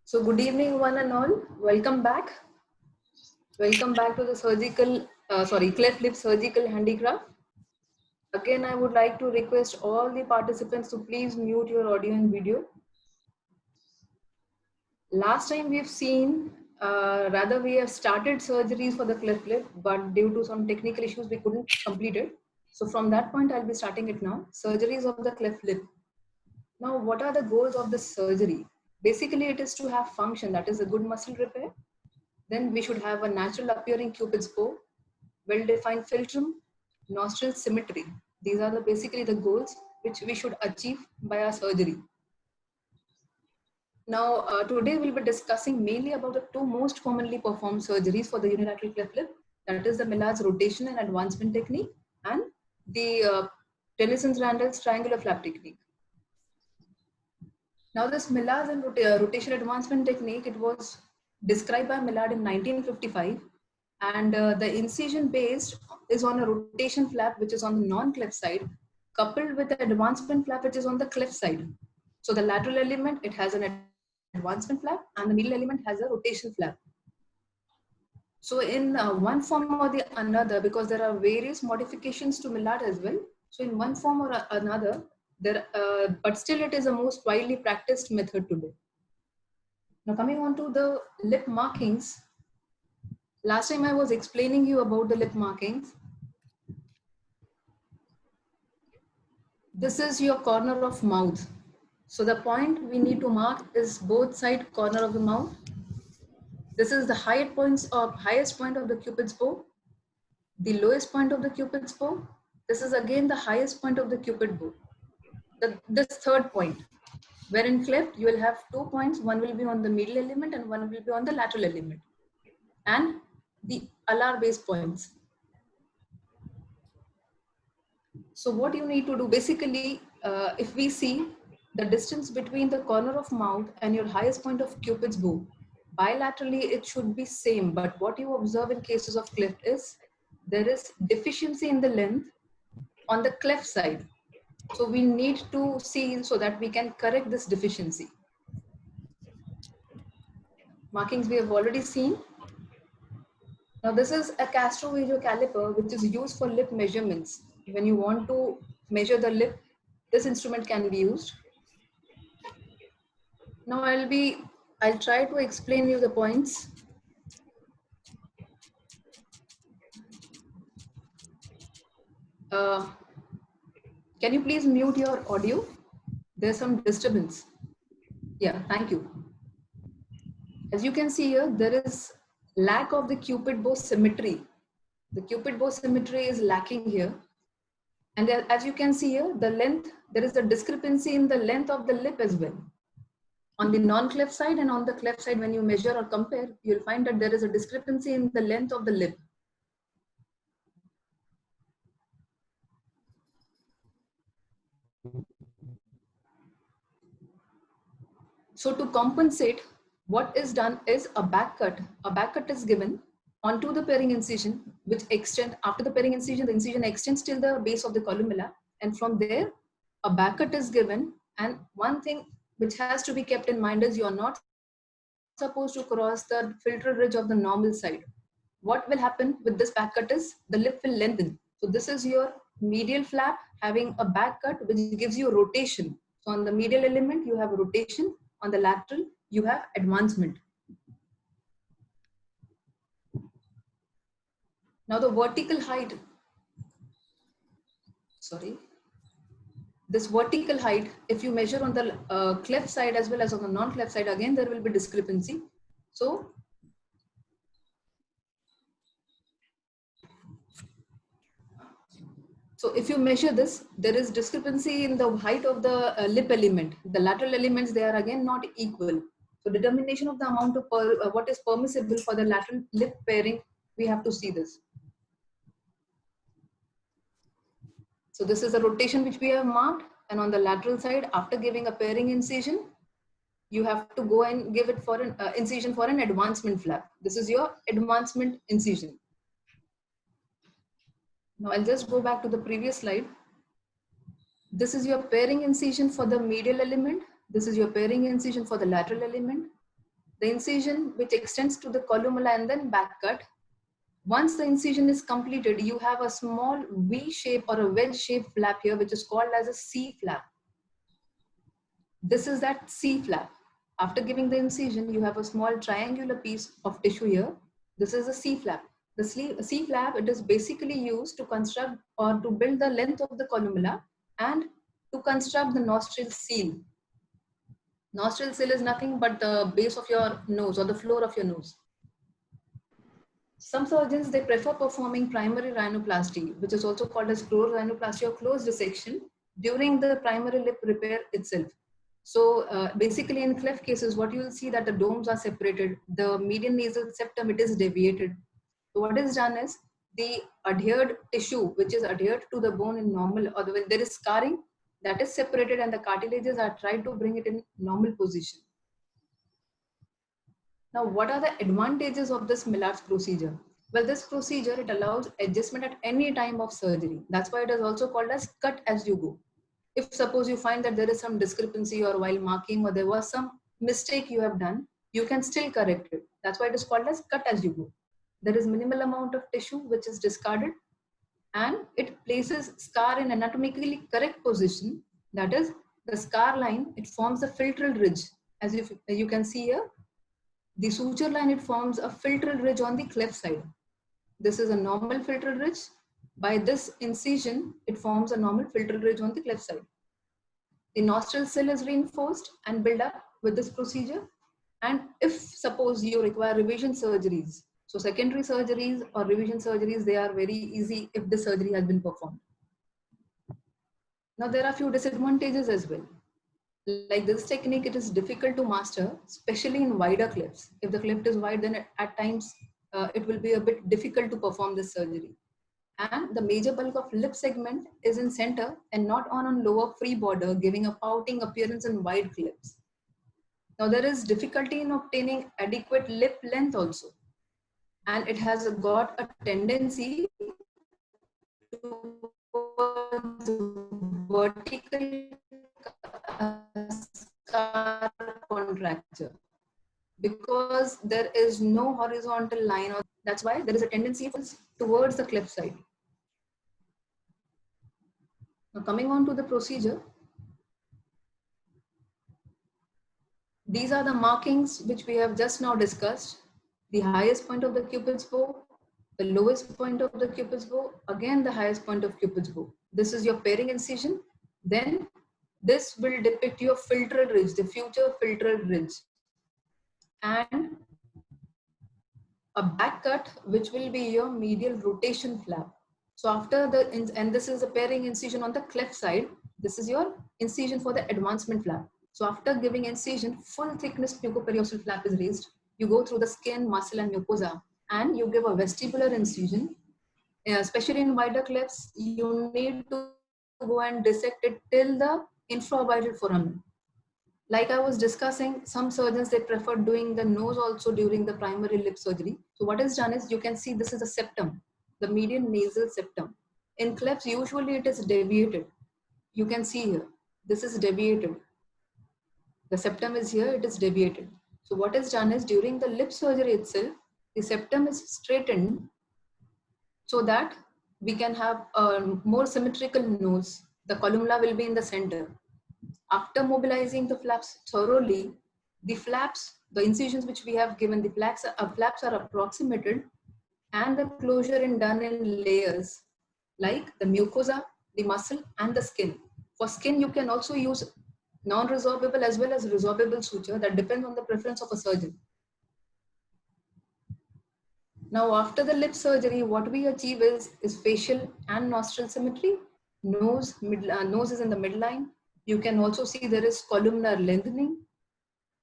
So good evening one and all. Welcome back. Welcome back to the cleft lip surgical handicraft. Again, I would like to request all the participants to please mute your audio and video. Last time we have seen, rather we have started surgeries for the cleft lip, but due to some technical issues, we couldn't complete it. So from that point, I'll be starting it now. Surgeries of the cleft lip. Now, what are the goals of this surgery? Basically, it is to have function, that is a good muscle repair. Then we should have a natural appearing cupid's bow, well-defined philtrum, nostril symmetry. These are basically the goals which we should achieve by our surgery. Now, today we'll be discussing mainly about the two most commonly performed surgeries for the unilateral cleft lip. That is the Millard's rotation and advancement technique and the Tennyson-Randall's triangular flap technique. Now, this Millard's and rotation advancement technique, it was described by Millard in 1955, and the incision based is on a rotation flap which is on the non-cleft side, coupled with the advancement flap which is on the cleft side. So the lateral element, it has an advancement flap, and the middle element has a rotation flap. So in one form or the another, because there are various modifications to Millard as well, so in one form or another, but still it is a most widely practiced method today. Now coming on to the lip markings. Last time I was explaining you about the lip markings. This is your corner of mouth. So the point we need to mark is both side corner of the mouth. This is the highest point of the cupid's bow, the lowest point of the cupid's bow. This is again the highest point of the cupid bow. This third point, where in cleft you will have 2 points. One will be on the middle element and one will be on the lateral element, and the alar base points. So what you need to do, basically, if we see the distance between the corner of mouth and your highest point of cupid's bow, bilaterally it should be same, but what you observe in cases of cleft is there is deficiency in the length on the cleft side. So we need to see so that we can correct this deficiency. Markings we have already seen. Now this is a Castro-Viejo caliper which is used for lip measurements. When you want to measure the lip, this instrument can be used. Now I'll try to explain you the points. Can you please mute your audio? There's some disturbance. Yeah, thank you. As you can see here, there is lack of the cupid bow symmetry. The cupid bow symmetry is lacking here. And as you can see here, the length, there is a discrepancy in the length of the lip as well. On the non-cleft side and on the cleft side, when you measure or compare, you'll find that there is a discrepancy in the length of the lip. So to compensate, what is done is a back cut. A back cut is given onto the pairing incision, which extend after the pairing incision, the incision extends till the base of the columella, and from there, a back cut is given. And one thing which has to be kept in mind is you are not supposed to cross the filtral ridge of the normal side. What will happen with this back cut is the lip will lengthen. So this is your medial flap having a back cut which gives you rotation. So on the medial element, you have rotation. On the lateral, you have advancement. Now the vertical height, this vertical height, if you measure on the cleft side as well as on the non-cleft side, again, there will be discrepancy. So if you measure this, there is discrepancy in the height of the lip element. The lateral elements, they are again not equal. So determination of the amount of what is permissible for the lateral lip pairing, we have to see this. So this is a rotation which we have marked, and on the lateral side, after giving a pairing incision, you have to go and give it for an incision for an advancement flap. This is your advancement incision. Now I'll just go back to the previous slide. This is your pairing incision for the medial element. This is your pairing incision for the lateral element. The incision which extends to the columella and then back cut. Once the incision is completed, you have a small V shape or a wedge shaped flap here, which is called as a C flap. This is that C flap. After giving the incision, you have a small triangular piece of tissue here. This is a C flap. The C flap, it is basically used to construct or to build the length of the columella and to construct the nostril seal. Nostril seal is nothing but the base of your nose or the floor of your nose. Some surgeons, they prefer performing primary rhinoplasty, which is also called as closed rhinoplasty or closed dissection during the primary lip repair itself. So basically in cleft cases, what you will see that the domes are separated, the median nasal septum, it is deviated. So what is done is the adhered tissue, which is adhered to the bone in normal, or when there is scarring, that is separated and the cartilages are tried to bring it in normal position. Now, what are the advantages of this Millard's procedure? Well, this procedure, it allows adjustment at any time of surgery. That's why it is also called as cut as you go. If suppose you find that there is some discrepancy or while marking or there was some mistake you have done, you can still correct it. That's why it is called as cut as you go. There is minimal amount of tissue which is discarded and it places scar in anatomically correct position. That is, the scar line, it forms a philtral ridge. As if you can see here, the suture line, it forms a philtral ridge on the cleft side. This is a normal philtral ridge. By this incision, it forms a normal philtral ridge on the cleft side. The nostril sill is reinforced and built up with this procedure. And if suppose you require revision surgeries, so secondary surgeries or revision surgeries, they are very easy if the surgery has been performed. Now there are few disadvantages as well. Like this technique, it is difficult to master, especially in wider clefts. If the cleft is wide, then at times it will be a bit difficult to perform this surgery. And the major bulk of lip segment is in center and not on lower free border, giving a pouting appearance in wide clefts. Now there is difficulty in obtaining adequate lip length also. And it has got a tendency towards vertical scar contracture because there is no horizontal line, or that's why there is a tendency towards the cleft side. Now coming on to the procedure, these are the markings which we have just now discussed. The highest point of the cupid's bow, the lowest point of the cupid's bow, again the highest point of cupid's bow. This is your pairing incision. Then this will depict your philtral ridge, the future philtral ridge. And a back cut, which will be your medial rotation flap. So after the, and this is a pairing incision on the cleft side. This is your incision for the advancement flap. So after giving incision, full thickness mucoperiosteal flap is raised. You go through the skin, muscle and mucosa and you give a vestibular incision. Especially in wider clefts, you need to go and dissect it till the infraorbital foramen. Like I was discussing, some surgeons, they prefer doing the nose also during the primary lip surgery. So what is done is, you can see this is a septum, the median nasal septum. In clefts, usually it is deviated. You can see here, this is deviated. The septum is here, it is deviated. So what is done is, during the lip surgery itself, the septum is straightened so that we can have a more symmetrical nose. The columella will be in the center. After mobilizing the flaps thoroughly, the flaps, the incisions which we have given, the flaps are approximated and the closure is done in layers like the mucosa, the muscle and the skin. For skin, you can also use non-resorbable as well as resorbable suture. That depends on the preference of a surgeon. Now after the lip surgery, what we achieve is facial and nostril symmetry. Nose is in the midline. You can also see there is columnar lengthening,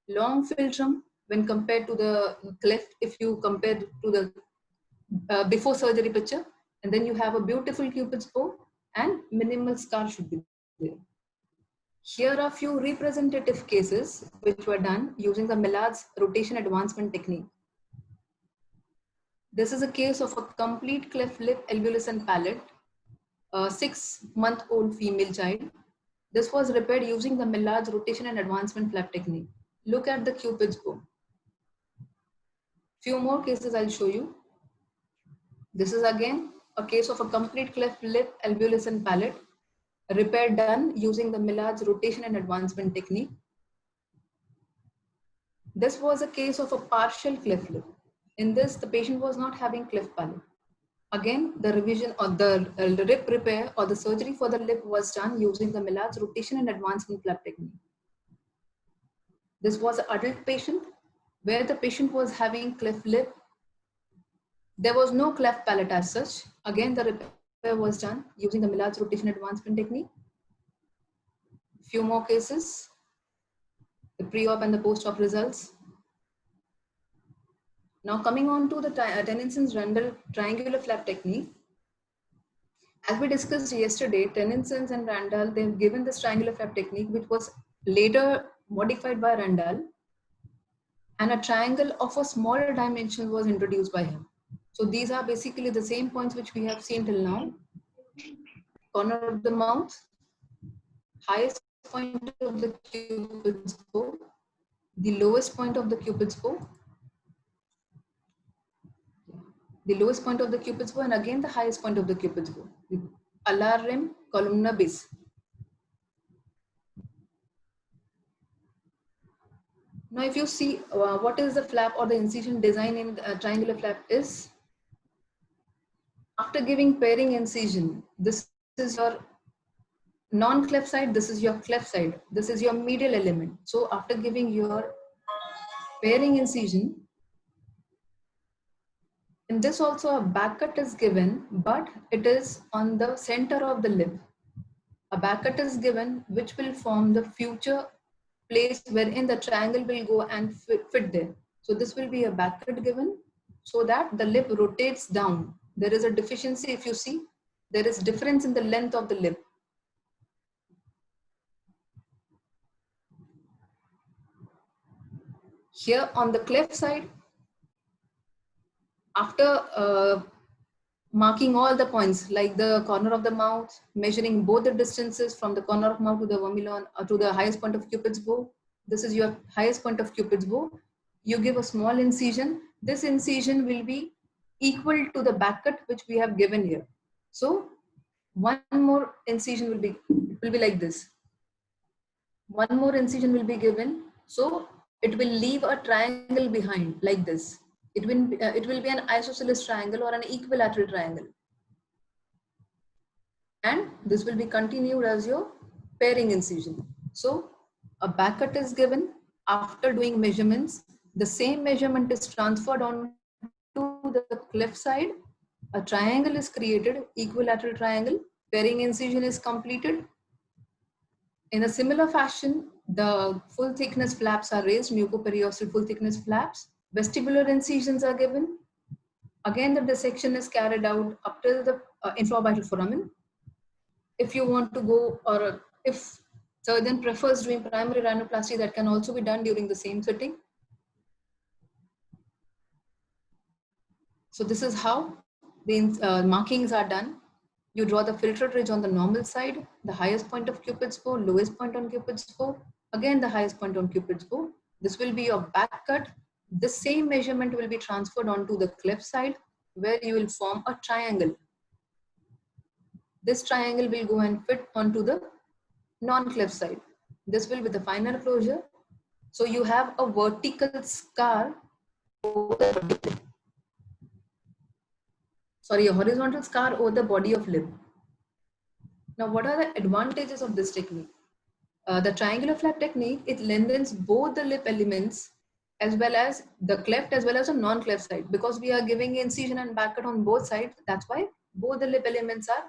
long philtrum when compared to the cleft, if you compare to the before surgery picture, and then you have a beautiful cupid's bow and minimal scar should be there. Here are few representative cases which were done using the Millard's rotation advancement technique. This is a case of a complete cleft lip, alveolus and palate, a 6-month-old female child. This was repaired using the Millard's rotation and advancement flap technique. Look at the cupid's bow. Few more cases I'll show you. This is again a case of a complete cleft lip, alveolus and palate. Repair done using the Millard's rotation and advancement technique. This was a case of a partial cleft lip. In this, the patient was not having cleft palate. Again, the revision or the lip repair or the surgery for the lip was done using the Millard's rotation and advancement flap technique. This was an adult patient where the patient was having cleft lip. There was no cleft palate as such. Again, the repair was done using the Millard's rotation advancement technique. Few more cases, the pre-op and the post-op results. Now coming on to the Tennenson's Randall triangular flap technique. As we discussed yesterday, Tennenson's and Randall, they've given this triangular flap technique, which was later modified by Randall, and a triangle of a smaller dimension was introduced by him. So these are basically the same points which we have seen till now. Corner of the mouth, highest point of the cupid's bow, the lowest point of the cupid's bow, the lowest point of the cupid's bow, and again the highest point of the cupid's bow, the alar rim, columnar base. Now, if you see what is the flap or the incision design in triangular flap is, after giving pairing incision, this is your non-cleft side, this is your cleft side, this is your medial element. So after giving your pairing incision, in this also a back cut is given, but it is on the center of the lip. A back cut is given which will form the future place wherein the triangle will go and fit there. So this will be a back cut given so that the lip rotates down. There is a deficiency, if you see, there is difference in the length of the lip. Here on the cleft side, after marking all the points like the corner of the mouth, measuring both the distances from the corner of mouth to the vermilion or to the highest point of cupid's bow. This is your highest point of cupid's bow. You give a small incision. This incision will be equal to the back cut which we have given here. So one more incision will be like this. One more incision will be given. So it will leave a triangle behind like this. It will be an isosceles triangle or an equilateral triangle. And this will be continued as your pairing incision. So a back cut is given after doing measurements. The same measurement is transferred on to the cleft side. A triangle is created, equilateral triangle. Pairing incision is completed. In a similar fashion, the full thickness flaps are raised, mucoperiosteal full thickness flaps. Vestibular incisions are given. Again, the dissection is carried out up to the infraorbital foramen. If you want to go, or if surgeon prefers doing primary rhinoplasty, that can also be done during the same sitting. So this is how the markings are done. You draw the filtrate ridge on the normal side, the highest point of cupid's bow, lowest point on cupid's bow, again the highest point on cupid's bow. This will be your back cut. The same measurement will be transferred onto the cleft side where you will form a triangle. This triangle will go and fit onto the non-cleft side. This will be the final closure. So you have a vertical scar over the lip. Sorry, a horizontal scar over the body of lip. Now, what are the advantages of this technique? The triangular flap technique, it lengthens both the lip elements as well as the cleft as well as the non-cleft side, because we are giving incision and back cut on both sides. That's why both the lip elements are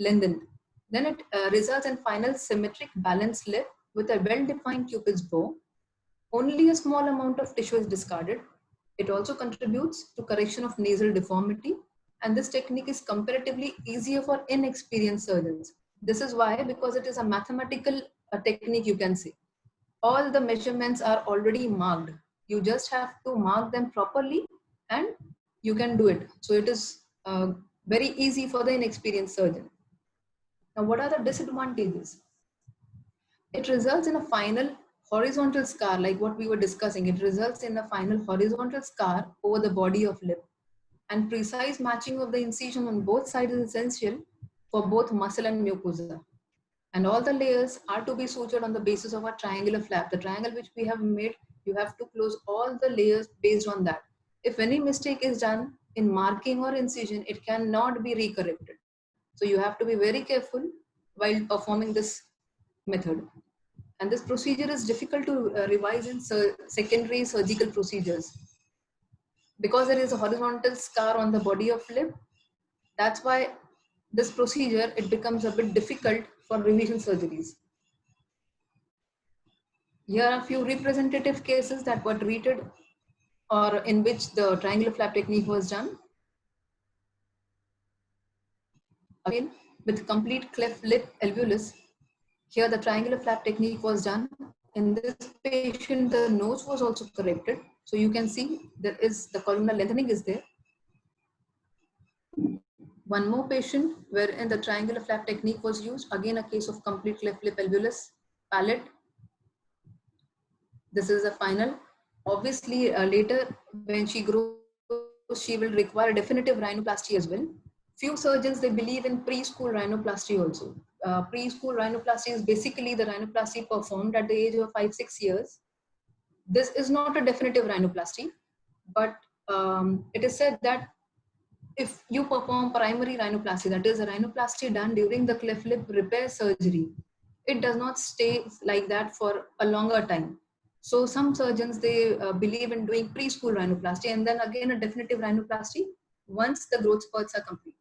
lengthened. Then it results in final symmetric balanced lip with a well-defined cupid's bow. Only a small amount of tissue is discarded. It also contributes to correction of nasal deformity, and this technique is comparatively easier for inexperienced surgeons. This is why, because it is a mathematical technique, you can say. All the measurements are already marked. You just have to mark them properly and you can do it. So it is very easy for the inexperienced surgeon. Now, what are the disadvantages? It results in a final horizontal scar, like what we were discussing, it results in a final horizontal scar over the body of lip. And precise matching of the incision on both sides is essential for both muscle and mucosa. And all the layers are to be sutured on the basis of a triangular flap. The triangle which we have made, you have to close all the layers based on that. If any mistake is done in marking or incision, it cannot be recorrected. So you have to be very careful while performing this method. And this procedure is difficult to revise in secondary surgical procedures. Because there is a horizontal scar on the body of lip, that's why this procedure, it becomes a bit difficult for revision surgeries. Here are a few representative cases that were treated or in which the triangular flap technique was done. Again, with complete cleft lip alveolus, here the triangular flap technique was done. In this patient, the nose was also corrected. So you can see there is the columnar lengthening is there. One more patient wherein the triangular flap technique was used. Again, a case of complete cleft lip alveolus palate. This is the final. Obviously, later when she grows, she will require definitive rhinoplasty as well. Few surgeons, they believe in preschool rhinoplasty also. Preschool rhinoplasty is basically the rhinoplasty performed at the age of 5-6 years. This is not a definitive rhinoplasty, but it is said that if you perform primary rhinoplasty, that is a rhinoplasty done during the cleft lip repair surgery, it does not stay like that for a longer time. So some surgeons, they believe in doing preschool rhinoplasty and then again a definitive rhinoplasty once the growth spurts are complete.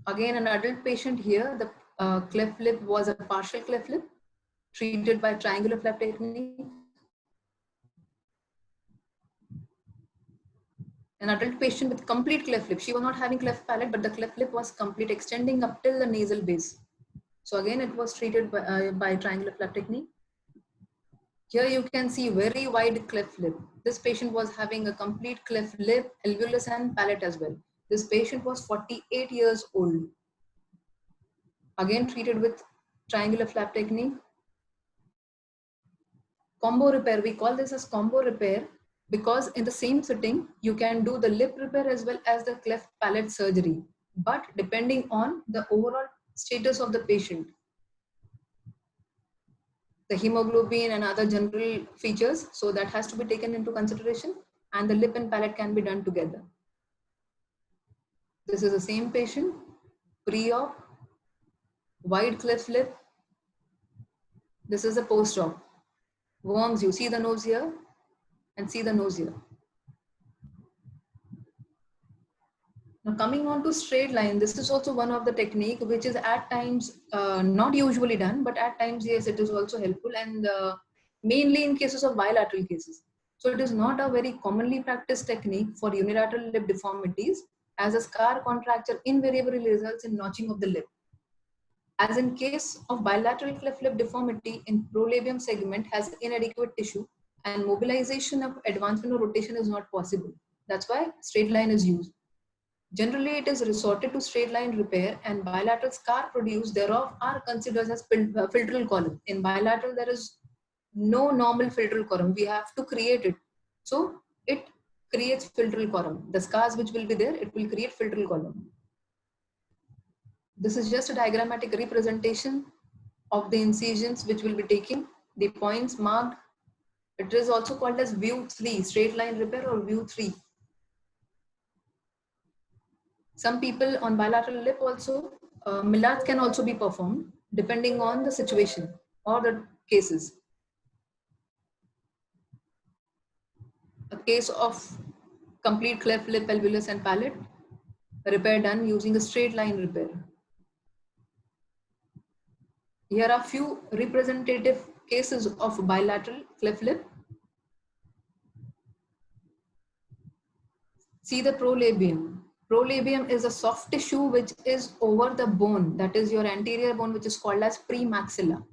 Again, an adult patient here, the cleft lip was a partial cleft lip treated by triangular flap technique. An adult patient with complete cleft lip. She was not having cleft palate, but the cleft lip was complete, extending up till the nasal base. So again, it was treated by triangular flap technique. Here you can see very wide cleft lip. This patient was having a complete cleft lip, alveolus and palate as well. This patient was 48 years old. Again treated with triangular flap technique. Combo repair, we call this as combo repair because in the same sitting, you can do the lip repair as well as the cleft palate surgery, but depending on the overall status of the patient, the hemoglobin and other general features. So that has to be taken into consideration and the lip and palate can be done together. This is the same patient, pre-op, wide cleft lip. This is a post-op. Worms, you see the nose here and see the nose here. Now coming on to straight line, this is also one of the technique which is at times not usually done, but at times, yes, it is also helpful and mainly in cases of bilateral cases. So it is not a very commonly practiced technique for unilateral lip deformities as a scar contracture invariably results in notching of the lip. As in case of bilateral cleft lip deformity in prolabium segment has inadequate tissue and mobilization of advancement or rotation is not possible. That's why straight line is used. Generally, it is resorted to straight line repair and bilateral scar produced thereof are considered as philtral column. In bilateral, there is no normal philtral column. We have to create it. So it creates philtral column. The scars which will be there, it will create philtral column. This is just a diagrammatic representation of the incisions which will be taking the points marked. It is also called as view 3, straight line repair or view 3. Some people on bilateral lip also, Millards can also be performed depending on the situation or the cases. A case of complete cleft lip, alveolus and palate, repair done using a straight line repair. Here are few representative cases of bilateral cleft lip. See the prolabium. Prolabium is a soft tissue which is over the bone, that is your anterior bone, which is called as premaxilla.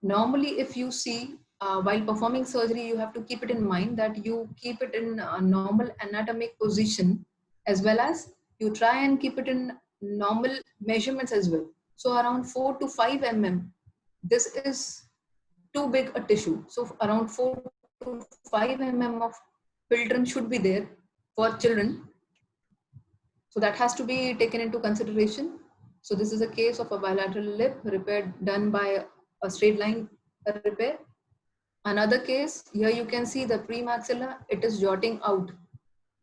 Normally, if you see while performing surgery, you have to keep it in mind that you keep it in a normal anatomic position as well as you try and keep it in normal measurements as well. So around 4 to 5 mm this is too big a tissue. So around 4 to 5 mm of filtrum should be there for children. So that has to be taken into consideration. So this is a case of a bilateral lip repair done by a straight line repair. Another case, here you can see the premaxilla, it is jutting out.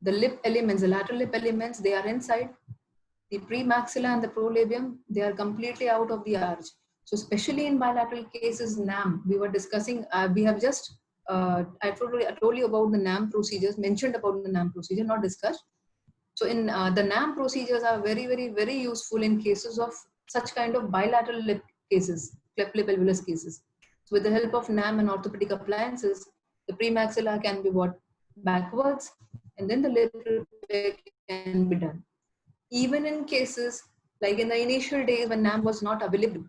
The lip elements, the lateral lip elements, they are inside. The premaxilla and the prolabium, they are completely out of the arch. So especially in bilateral cases, NAM, we were discussing, we have just, I told you about the NAM procedures, mentioned about the NAM procedure, not discussed. So in the NAM procedures are very, very, very useful in cases of such kind of bilateral lip cases, cleft lip alveolus cases. So with the help of NAM and orthopedic appliances, the premaxilla can be brought backwards and then the lip repair can be done. Even in cases like in the initial days when NAM was not available,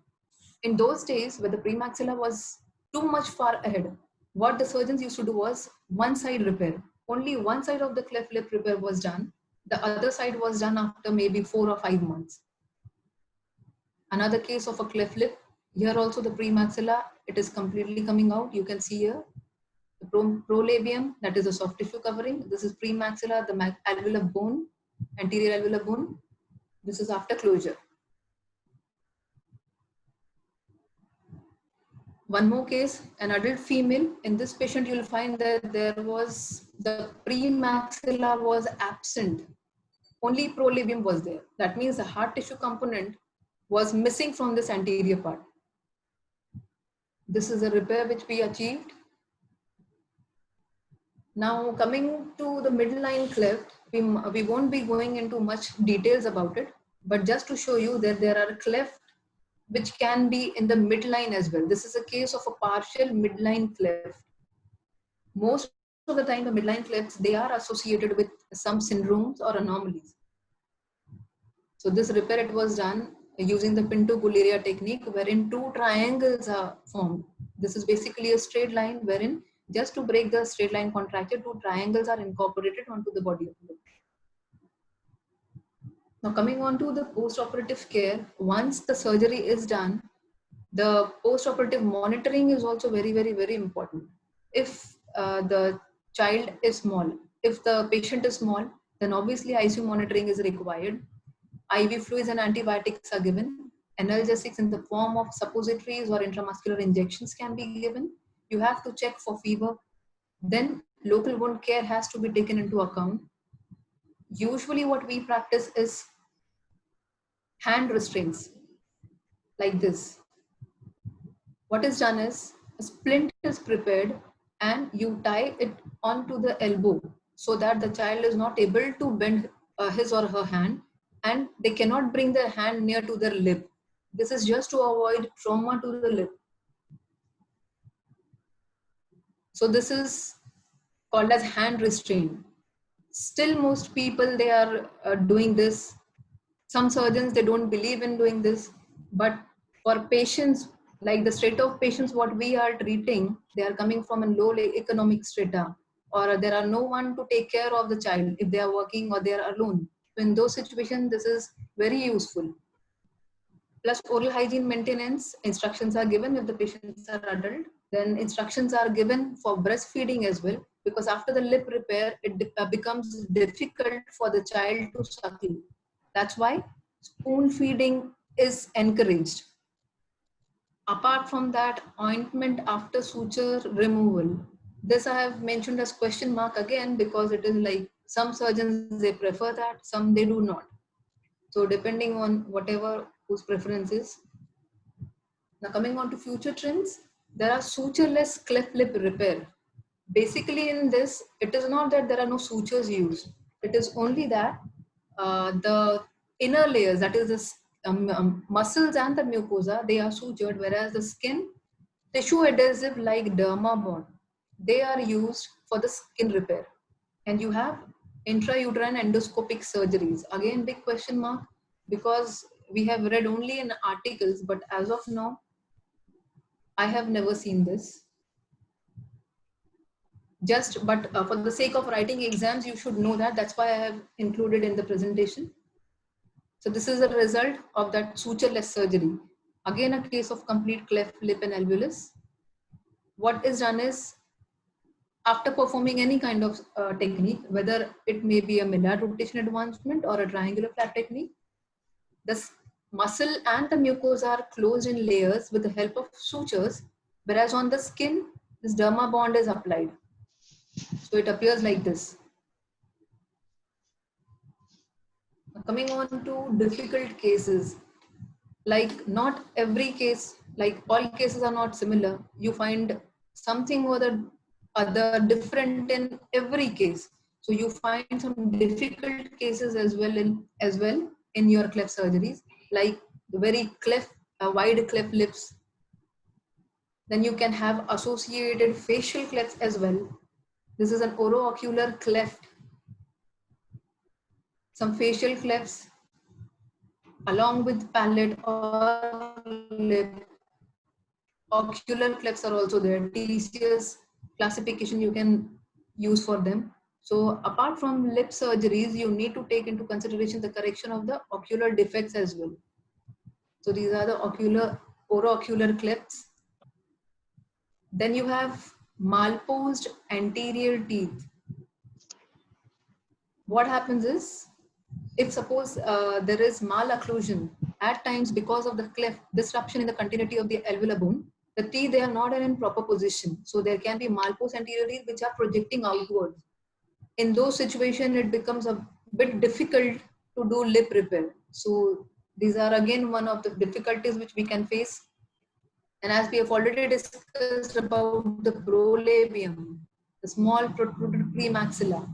in those days where the premaxilla was too much far ahead, what the surgeons used to do was one side repair. Only one side of the cleft lip repair was done. The other side was done after maybe 4 or 5 months. Another case of a cleft lip. Here also the premaxilla, it is completely coming out. You can see here the prolabium, that is a soft tissue covering. This is premaxilla, the alveolar bone, anterior alveolar bone. This is after closure. One more case, an adult female. In this patient, you'll find that there was the premaxilla was absent. Only prolabium was there. That means the hard tissue component was missing from this anterior part. This is a repair which we achieved. Now coming to the midline cleft, we won't be going into much details about it, but just to show you that there are cleft which can be in the midline as well. This is a case of a partial midline cleft. Most of the time the midline clefts, they are associated with some syndromes or anomalies. So this repair, it was done using the Pinto Gullaria technique wherein two triangles are formed. This is basically a straight line wherein just to break the straight line contracture, two triangles are incorporated onto the body of the lip. Now coming on to the post-operative care, once the surgery is done, the post-operative monitoring is also very, very, very important. If the child is small, if the patient is small, then obviously ICU monitoring is required. IV fluids and antibiotics are given. Analgesics in the form of suppositories or intramuscular injections can be given. You have to check for fever. Then local wound care has to be taken into account. Usually what we practice is hand restraints like this. What is done is a splint is prepared and you tie it onto the elbow so that the child is not able to bend his or her hand and they cannot bring their hand near to their lip. This is just to avoid trauma to the lip. So this is called as hand restraint. Still most people, they are doing this. Some surgeons, they don't believe in doing this, but for patients, like the strata of patients what we are treating, they are coming from a low economic strata, or there are no one to take care of the child if they are working or they are alone. So in those situations, this is very useful. Plus oral hygiene maintenance, instructions are given if the patients are adult. Then instructions are given for breastfeeding as well, because after the lip repair, it becomes difficult for the child to suckle. That's why spoon feeding is encouraged. Apart from that, ointment after suture removal. This I have mentioned as question mark again because it is like some surgeons, they prefer that, some they do not. So depending on whatever whose preference is. Now coming on to future trends, there are sutureless cleft lip repair. Basically in this, it is not that there are no sutures used. It is only that the inner layers, that is the muscles and the mucosa, they are sutured, whereas the skin, tissue adhesive like Dermabond, they are used for the skin repair. And you have intrauterine endoscopic surgeries. Again, big question mark, because we have read only in articles, but as of now, I have never seen this. But for the sake of writing exams, you should know that. That's why I have included in the presentation. So this is a result of that sutureless surgery. Again, a case of complete cleft lip and alveolus. What is done is, after performing any kind of technique, whether it may be a Millard rotation advancement or a triangular flap technique, the muscle and the mucosa are closed in layers with the help of sutures, whereas on the skin, this derma bond is applied. So it appears like this. Coming on to difficult cases, like not every case, like all cases are not similar. You find something or the other different in every case. So you find some difficult cases as well in your cleft surgeries, like very cleft, wide cleft lips. Then you can have associated facial clefts as well. This is an oroocular cleft, some facial clefts along with palate or lip. Ocular clefts are also there. TCS classification you can use for them. So apart from lip surgeries, you need to take into consideration the correction of the ocular defects as well. So these are the oroocular clefts. Then you have malposed anterior teeth. What happens is, if suppose there is malocclusion at times because of the cleft disruption in the continuity of the alveolar bone, the teeth, they are not in proper position. So there can be malposed anterior teeth which are projecting outwards. In those situations, it becomes a bit difficult to do lip repair. So these are again one of the difficulties which we can face. And as we have already discussed about the prolabium, the small protruded premaxilla,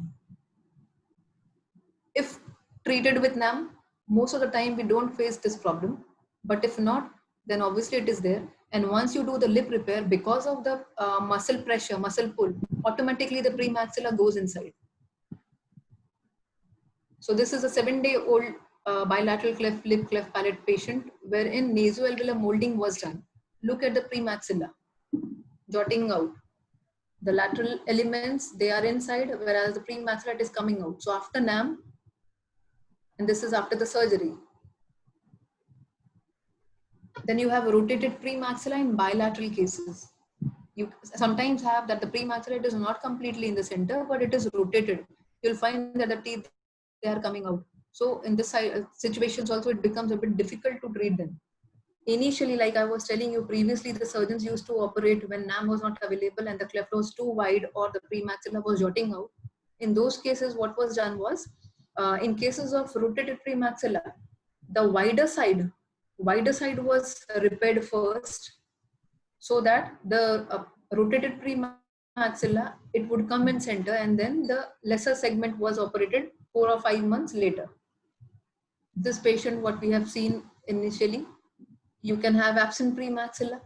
if treated with NAM, most of the time we don't face this problem. But if not, then obviously it is there. And once you do the lip repair, because of the muscle pressure, muscle pull, automatically the premaxilla goes inside. So this is a 7-day-old bilateral cleft lip cleft palate patient wherein nasoalveolar molding was done. Look at the premaxilla jutting out. The lateral elements, they are inside, whereas the premaxilla is coming out. So after NAM, and this is after the surgery. Then you have rotated premaxilla in bilateral cases. You sometimes have that the premaxilla is not completely in the center, but it is rotated. You'll find that the teeth, they are coming out. So in this situations also, it becomes a bit difficult to treat them. Initially, like I was telling you previously, the surgeons used to operate when NAM was not available and the cleft was too wide or the premaxilla was jutting out. In those cases, what was done was, in cases of rotated premaxilla, the wider side was repaired first, so that the rotated premaxilla, it would come in center, and then the lesser segment was operated 4 or 5 months later. This patient, what we have seen initially, you can have absent premaxilla.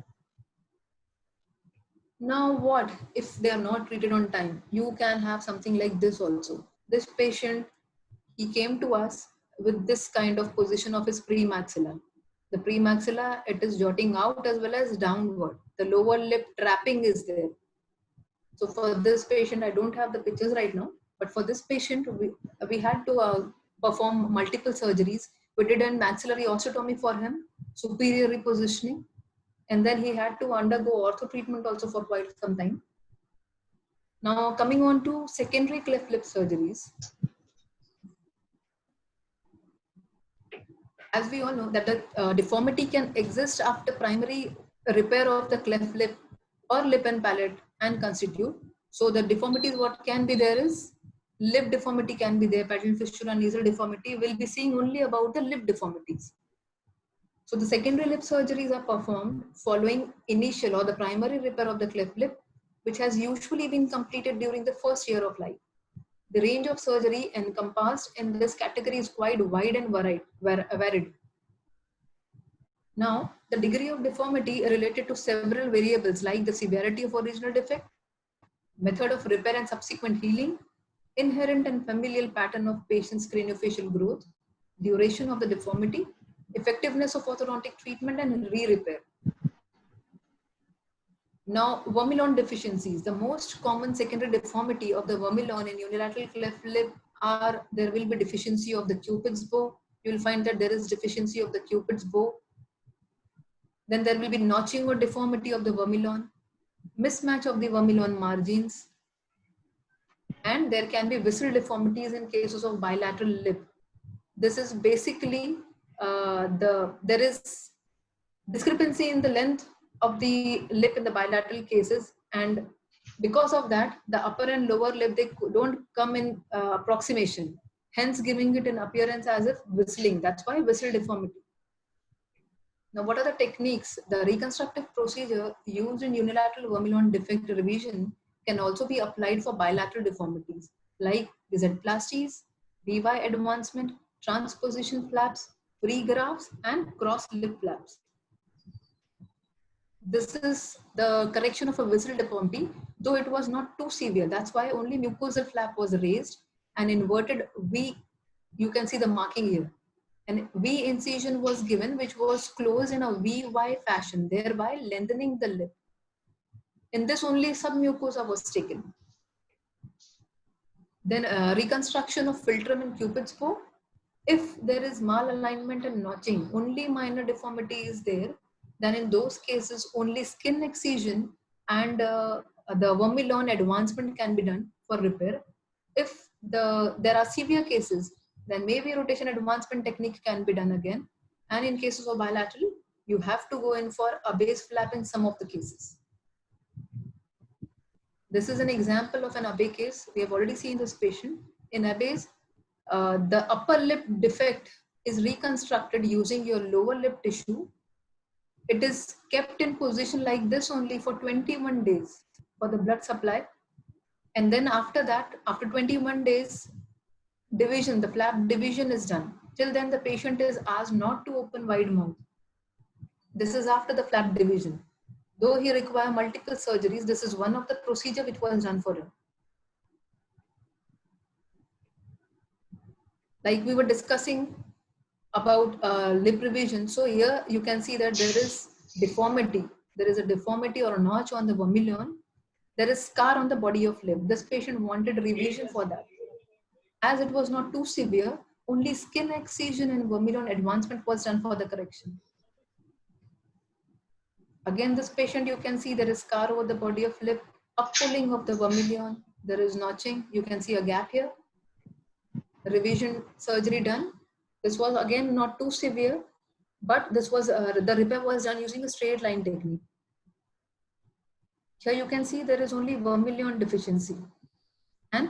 Now what if they are not treated on time? You can have something like this also. This patient, he came to us with this kind of position of his premaxilla. The premaxilla, it is jutting out as well as downward. The lower lip trapping is there. So for this patient, I don't have the pictures right now, but for this patient, we had to perform multiple surgeries. We did a maxillary osteotomy for him, superior repositioning, and then he had to undergo ortho treatment also for quite some time. Now coming on to secondary cleft lip surgeries. As we all know that the deformity can exist after primary repair of the cleft lip or lip and palate and constitute. So the deformities what can be there is lip deformity can be there, palatal fistula, nasal deformity. We'll be seeing only about the lip deformities. So the secondary lip surgeries are performed following initial or the primary repair of the cleft lip, which has usually been completed during the first year of life. The range of surgery encompassed in this category is quite wide and varied. Now, the degree of deformity related to several variables like the severity of original defect, method of repair and subsequent healing, inherent and familial pattern of patient's craniofacial growth, duration of the deformity, effectiveness of orthodontic treatment and re-repair. Now, vermillion deficiencies. The most common secondary deformity of the vermillion in unilateral cleft lip are, there will be deficiency of the Cupid's bow. You will find that there is deficiency of the Cupid's bow. Then there will be notching or deformity of the vermilion, mismatch of the vermilion margins, and there can be visceral deformities in cases of bilateral lip. This is basically there is discrepancy in the length of the lip in the bilateral cases, and because of that the upper and lower lip, they don't come in approximation, hence giving it an appearance as if whistling. That's why visceral deformity. Now, what are the techniques? The reconstructive procedure used in unilateral vermilion defect revision can also be applied for bilateral deformities like Z-plasties, VY advancement, transposition flaps, free grafts, and cross lip flaps. This is the correction of a visceral deformity, though it was not too severe. That's why only mucosal flap was raised and inverted V. You can see the marking here. And V incision was given, which was closed in a VY fashion, thereby lengthening the lip. In this, only submucosa was taken. Then reconstruction of philtrum and Cupid's bow. If there is malalignment and notching, only minor deformity is there, then in those cases, only skin excision and the vermilion advancement can be done for repair. If there are severe cases, then maybe rotation advancement technique can be done again. And in cases of bilateral, you have to go in for a base flap in some of the cases. This is an example of an Abe case. We have already seen this patient. In Abe's, the upper lip defect is reconstructed using your lower lip tissue. It is kept in position like this only for 21 days for the blood supply. And then after that, after 21 days, division, the flap division is done. Till then, the patient is asked not to open wide mouth. This is after the flap division. Though he requires multiple surgeries, this is one of the procedure which was done for him. Like we were discussing about lip revision. So here you can see that there is deformity. There is a deformity or a notch on the vermilion. There is scar on the body of lip. This patient wanted revision for that. As it was not too severe, only skin excision and vermilion advancement was done for the correction. Again, this patient, you can see there is scar over the body of lip, up-pulling of the vermilion. There is notching. You can see a gap here. Revision surgery done. This was again not too severe, but this was the repair was done using a straight line technique. Here you can see there is only vermilion deficiency and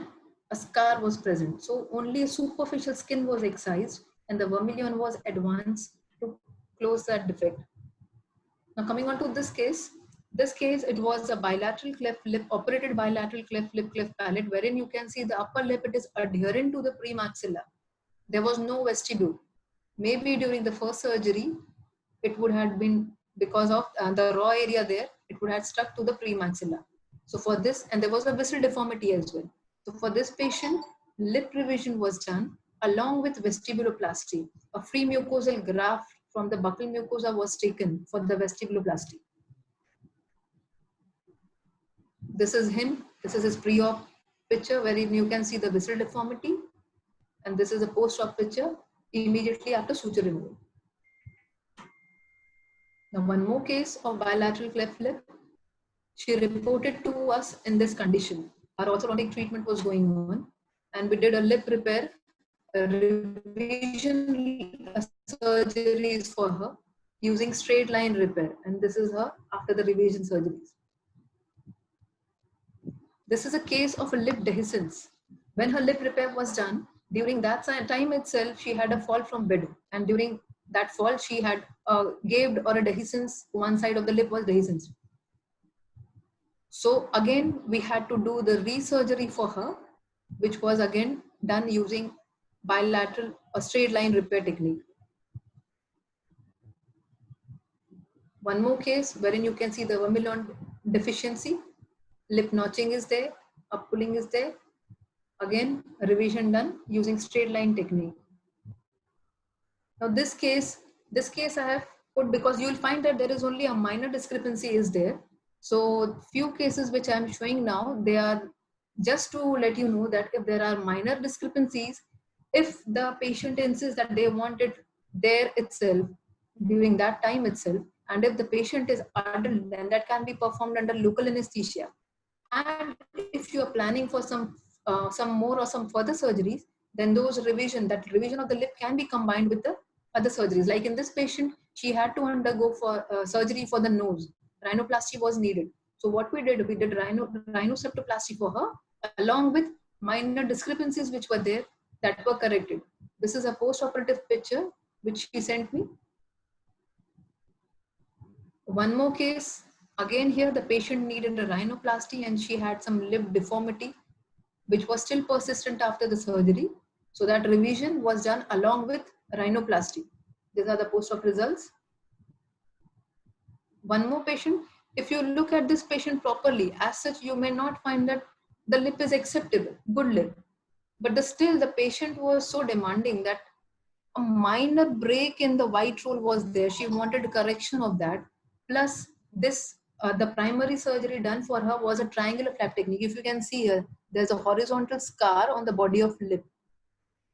a scar was present. So only a superficial skin was excised and the vermilion was advanced to close that defect. Now coming on to this case, it was a bilateral cleft lip, operated bilateral cleft lip, cleft palate, wherein you can see the upper lip, it is adherent to the premaxilla. There was no vestibule. Maybe during the first surgery, it would have been because of the raw area there, it would have stuck to the premaxilla. So for this, and there was a visceral deformity as well. So for this patient, lip revision was done along with vestibuloplasty. A free mucosal graft from the buccal mucosa was taken for the vestibuloplasty. This is him. This is his pre-op picture wherein you can see the visceral deformity. And this is a post-op picture immediately after suture removal. Now, one more case of bilateral cleft lip. She reported to us in this condition. Our orthodontic treatment was going on, and we did a lip repair, a revision surgeries for her using straight line repair. And this is her after the revision surgeries. This is a case of a lip dehiscence. When her lip repair was done, during that time itself, she had a fall from bed. And during that fall, she had a gaped or a dehiscence. One side of the lip was dehiscence. So again, we had to do the resurgery for her, which was again done using bilateral or straight line repair technique. One more case wherein you can see the vermilion deficiency, lip notching is there, up pulling is there. Again, a revision done using straight line technique. Now this case I have put because you will find that there is only a minor discrepancy is there. So few cases which I am showing now, they are just to let you know that if there are minor discrepancies, if the patient insists that they want it there itself, during that time itself, And if the patient is adult, then that can be performed under local anesthesia. And if you are planning for some more or some further surgeries, then that revision of the lip can be combined with the other surgeries. Like in this patient, she had to undergo for surgery for the nose. Rhinoplasty was needed. So what we did rhinoseptoplasty for her, along with minor discrepancies which were there that were corrected. This is a post-operative picture which she sent me. One more case, again here the patient needed a rhinoplasty and she had some lip deformity which was still persistent after the surgery. So that revision was done along with rhinoplasty. These are the post-op results. One more patient, if you look at this patient properly, as such you may not find that the lip is acceptable, good lip. But still the patient was so demanding that a minor break in the white roll was there. She wanted correction of that. Plus the primary surgery done for her was a triangular flap technique. If you can see here, there's a horizontal scar on the body of lip.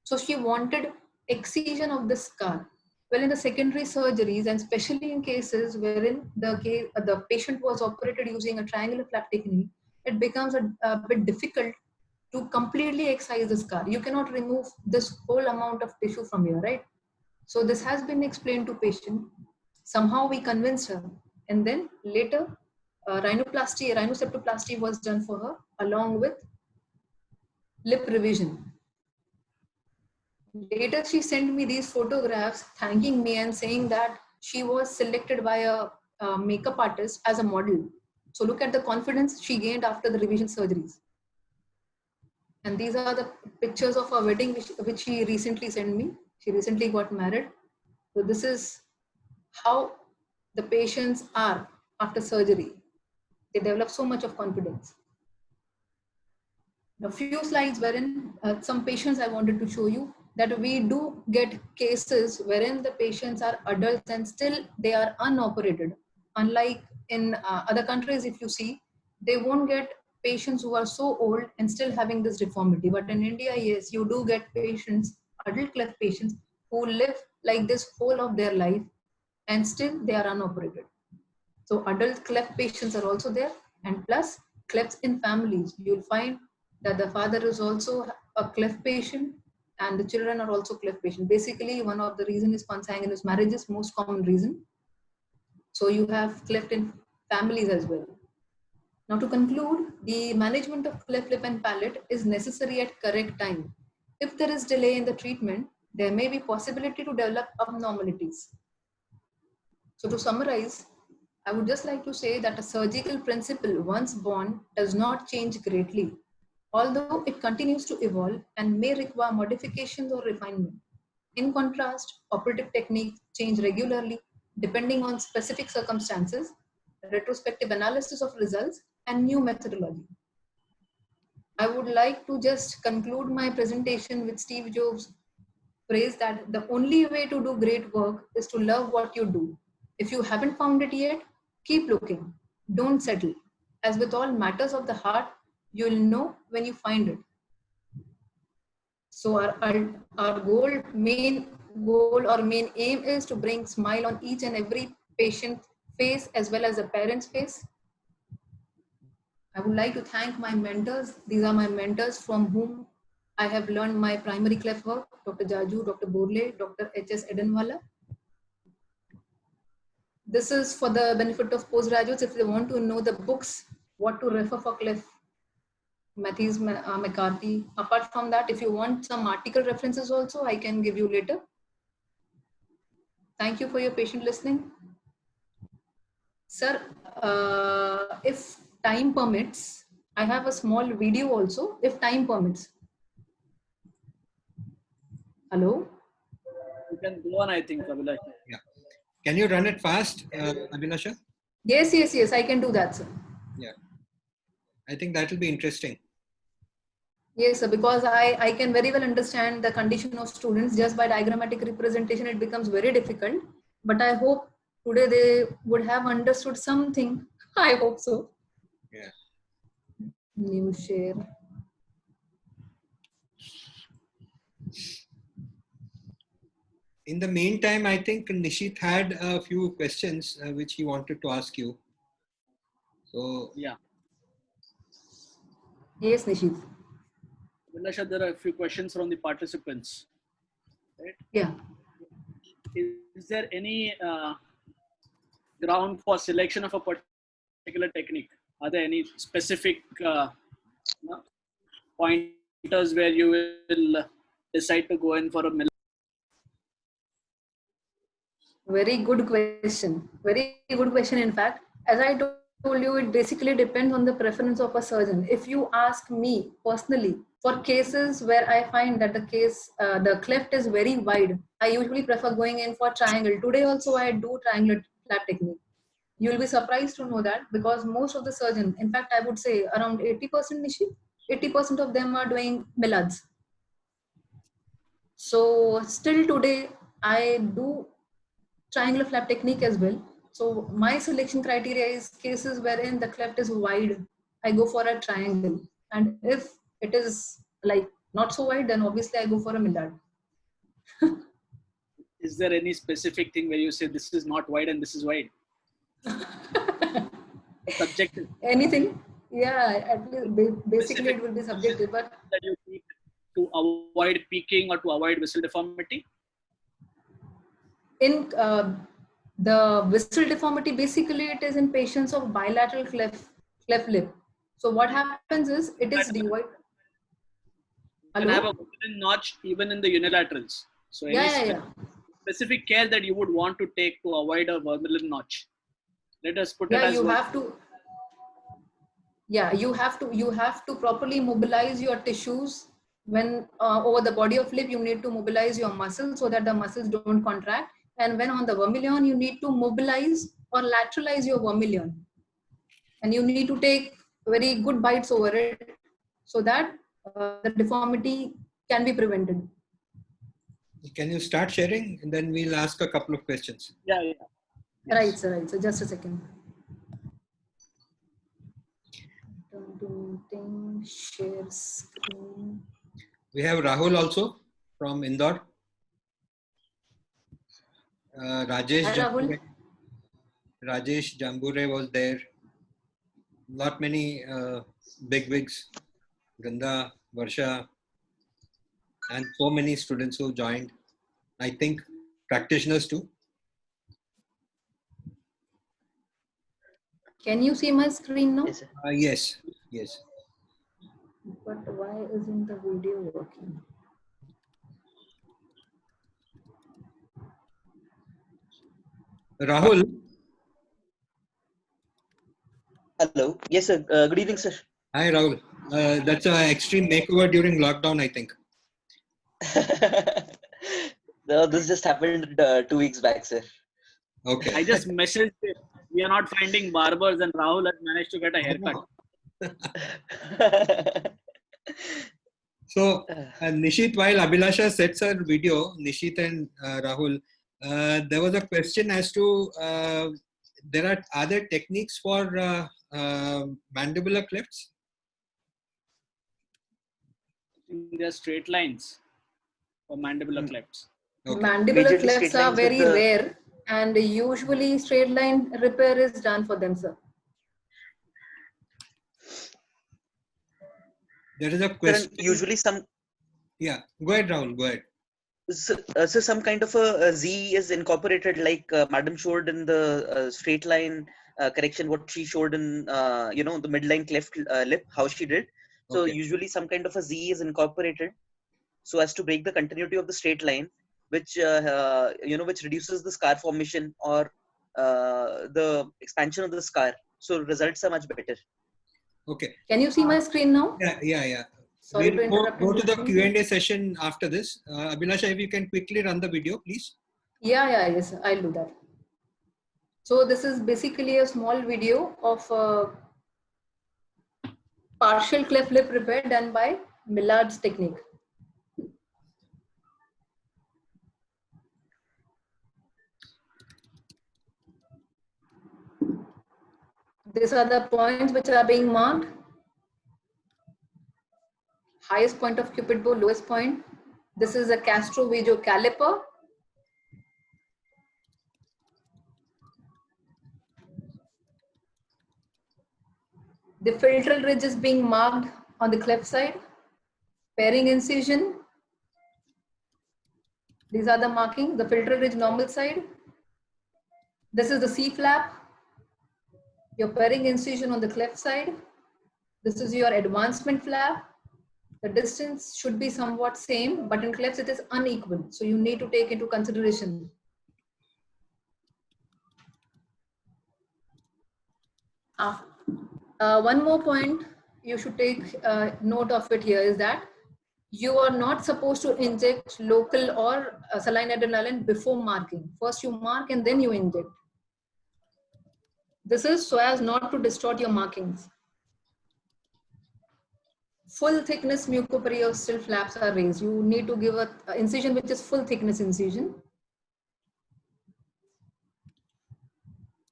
So she wanted excision of the scar. Well, in the secondary surgeries, and especially in cases wherein the patient was operated using a triangular flap technique, it becomes a bit difficult to completely excise the scar. You cannot remove this whole amount of tissue from here, right? So this has been explained to patient. Somehow we convinced her. And then later, rhinoseptoplasty was done for her along with lip revision. Later, she sent me these photographs thanking me and saying that she was selected by a makeup artist as a model. So look at the confidence she gained after the revision surgeries. And these are the pictures of her wedding, which she recently sent me. She recently got married. So this is how the patients are after surgery. They develop so much of confidence. A few slides wherein some patients I wanted to show you that we do get cases wherein the patients are adults and still they are unoperated. Unlike in other countries, if you see, they won't get patients who are so old and still having this deformity. But in India, yes, you do get patients, adult cleft patients, who live like this whole of their life and still they are unoperated. So adult cleft patients are also there, and plus clefts in families. You'll find that the father is also a cleft patient and the children are also cleft patient. Basically, one of the reason is consanguineous marriages, most common reason. So you have cleft in families as well. Now to conclude, the management of cleft lip and palate is necessary at correct time. If there is delay in the treatment, there may be possibility to develop abnormalities. So to summarize, I would just like to say that a surgical principle once born does not change greatly, although it continues to evolve and may require modifications or refinement. In contrast, operative techniques change regularly depending on specific circumstances, retrospective analysis of results, and new methodology. I would like to just conclude my presentation with Steve Jobs' phrase that the only way to do great work is to love what you do. If you haven't found it yet, keep looking. Don't settle. As with all matters of the heart, you'll know when you find it. So our main goal or main aim is to bring smile on each and every patient face as well as the parent's face. I would like to thank my mentors. These are my mentors from whom I have learned my primary cleft work, Dr. Jaju, Dr. Borle, Dr. H.S. Edenwala. This is for the benefit of postgraduates if they want to know the books, what to refer for cleft, Matthews McCarthy. Apart from that, if you want some article references also, I can give you later. Thank you for your patient listening. Sir, if time permits, I have a small video also, if time permits. Hello? You can go on, I think, Abhilasha. Yeah. Can you run it fast, Abhilasha? Yes, I can do that, sir. Yeah. I think that will be interesting. Yes, sir, because I can very well understand the condition of students just by diagrammatic representation. It becomes very difficult, but I hope today they would have understood something. I hope so. Yeah. New share. In the meantime, I think Nishit had a few questions which he wanted to ask you. So, Yeah. Yes, Nishit. Abhilasha, there are a few questions from the participants. Right? Yeah. Is there any ground for selection of a particular technique? Are there any specific pointers where you will decide to go in for a Very good question. Very good question. In fact, as I told you, it basically depends on the preference of a surgeon. If you ask me personally, for cases where I find that the cleft is very wide, I usually prefer going in for triangle. Today also I do triangular flap technique. You'll be surprised to know that, because most of the surgeons, in fact, I would say around 80%, Nishi, 80% of them are doing Millards. So still today, I do triangular flap technique as well. So my selection criteria is cases wherein the cleft is wide, I go for a triangle. And if it is like not so wide, then obviously I go for a Millard. Is there any specific thing where you say this is not wide and this is wide? Subjective. Anything? Yeah, at least basically it will be subjective. But that you keep to avoid peaking or to avoid vessel deformity? in the vessel deformity, basically it is in patients of bilateral cleft lip. So what happens is it is divided. You can have a Hello? vermilion notch even in the unilaterals. So any Yeah. specific care that you would want to take to avoid a vermilion notch? Let us put it Yeah, as you well. have to. Yeah, you have to properly mobilize your tissues. When over the body of lip, you need to mobilize your muscles so that the muscles don't contract. And when on the vermilion, you need to mobilize or lateralize your vermilion. And you need to take very good bites over it so that the deformity can be prevented. can you start sharing? And then we'll ask a couple of questions. Yeah. Yes. Right, sir. Right. So just a second. Share screen. We have Rahul also from Indore. Rajesh Hi, Rahul. Jambure. Rajesh Jambure was there. Not many bigwigs. Ganda, Varsha, and so many students who joined. I think practitioners too. Can you see my screen now? Yes, sir. Yes, yes. But why isn't the video working? Rahul. Hello. Yes, sir. Good evening, sir. Hi, Rahul. That's an extreme makeover during lockdown, I think. No, this just happened 2 weeks back, sir. Okay. I just messaged it. We are not finding barbers and Rahul has managed to get a haircut. So, Nishit, while Abhilasha sets her video, Nishit and Rahul, there was a question as to there are other techniques for mandibular clefts. There are straight lines for mandibular clefts. Okay. Mandibular Majorly clefts straight are lines with very the- rare, and usually straight line repair is done for them, sir. There is a Sir, question. and usually some, Yeah, go ahead, Rahul. Go ahead. so some kind of a Z is incorporated, like Madam showed in the straight line correction, what she showed in the midline cleft lip, how she did. So Okay. usually some kind of a Z is incorporated so as to break the continuity of the straight line, which which reduces the scar formation or the expansion of the scar. So results are much better. Okay. Can you see my screen now? Yeah. Sorry to We'll interrupt go in to the between. Q&A session after this. Abhilasha, if you can quickly run the video, please. Yes, I'll do that. So this is basically a small video of partial cleft lip repair done by Millard's technique. These are the points which are being marked. Highest point of Cupid bow, lowest point. This is a Castro Viejo caliper. The filtral ridge is being marked on the cleft side. Pairing incision. These are the marking, the filtral ridge normal side. This is the C-flap. Your pairing incision on the cleft side. This is your advancement flap. The distance should be somewhat same, but in clefts it is unequal. So you need to take into consideration. One more point you should take note of it here is that you are not supposed to inject local or saline adrenaline before marking. First you mark and then you inject. This is so as not to distort your markings. Full thickness mucoperiosteal flaps are raised. You need to give a incision which is full thickness incision.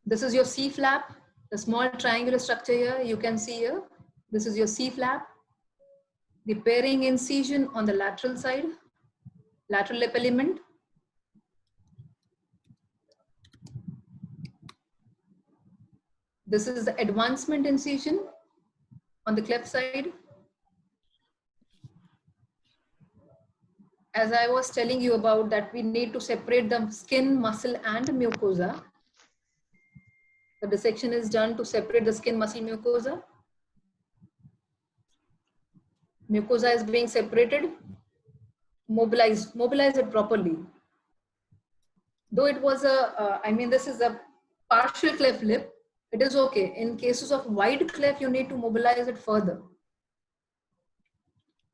This is your C flap, the small triangular structure here you can see here. This is your C flap. The pairing incision on the lateral side, lateral lip element. This is the advancement incision on the cleft side. As I was telling you about that, we need to separate the skin, muscle, and mucosa. The dissection is done to separate the skin, muscle, mucosa. Mucosa is being separated. Mobilize it properly. Though it was this is a partial cleft lip, it is okay. In cases of wide cleft, you need to mobilize it further.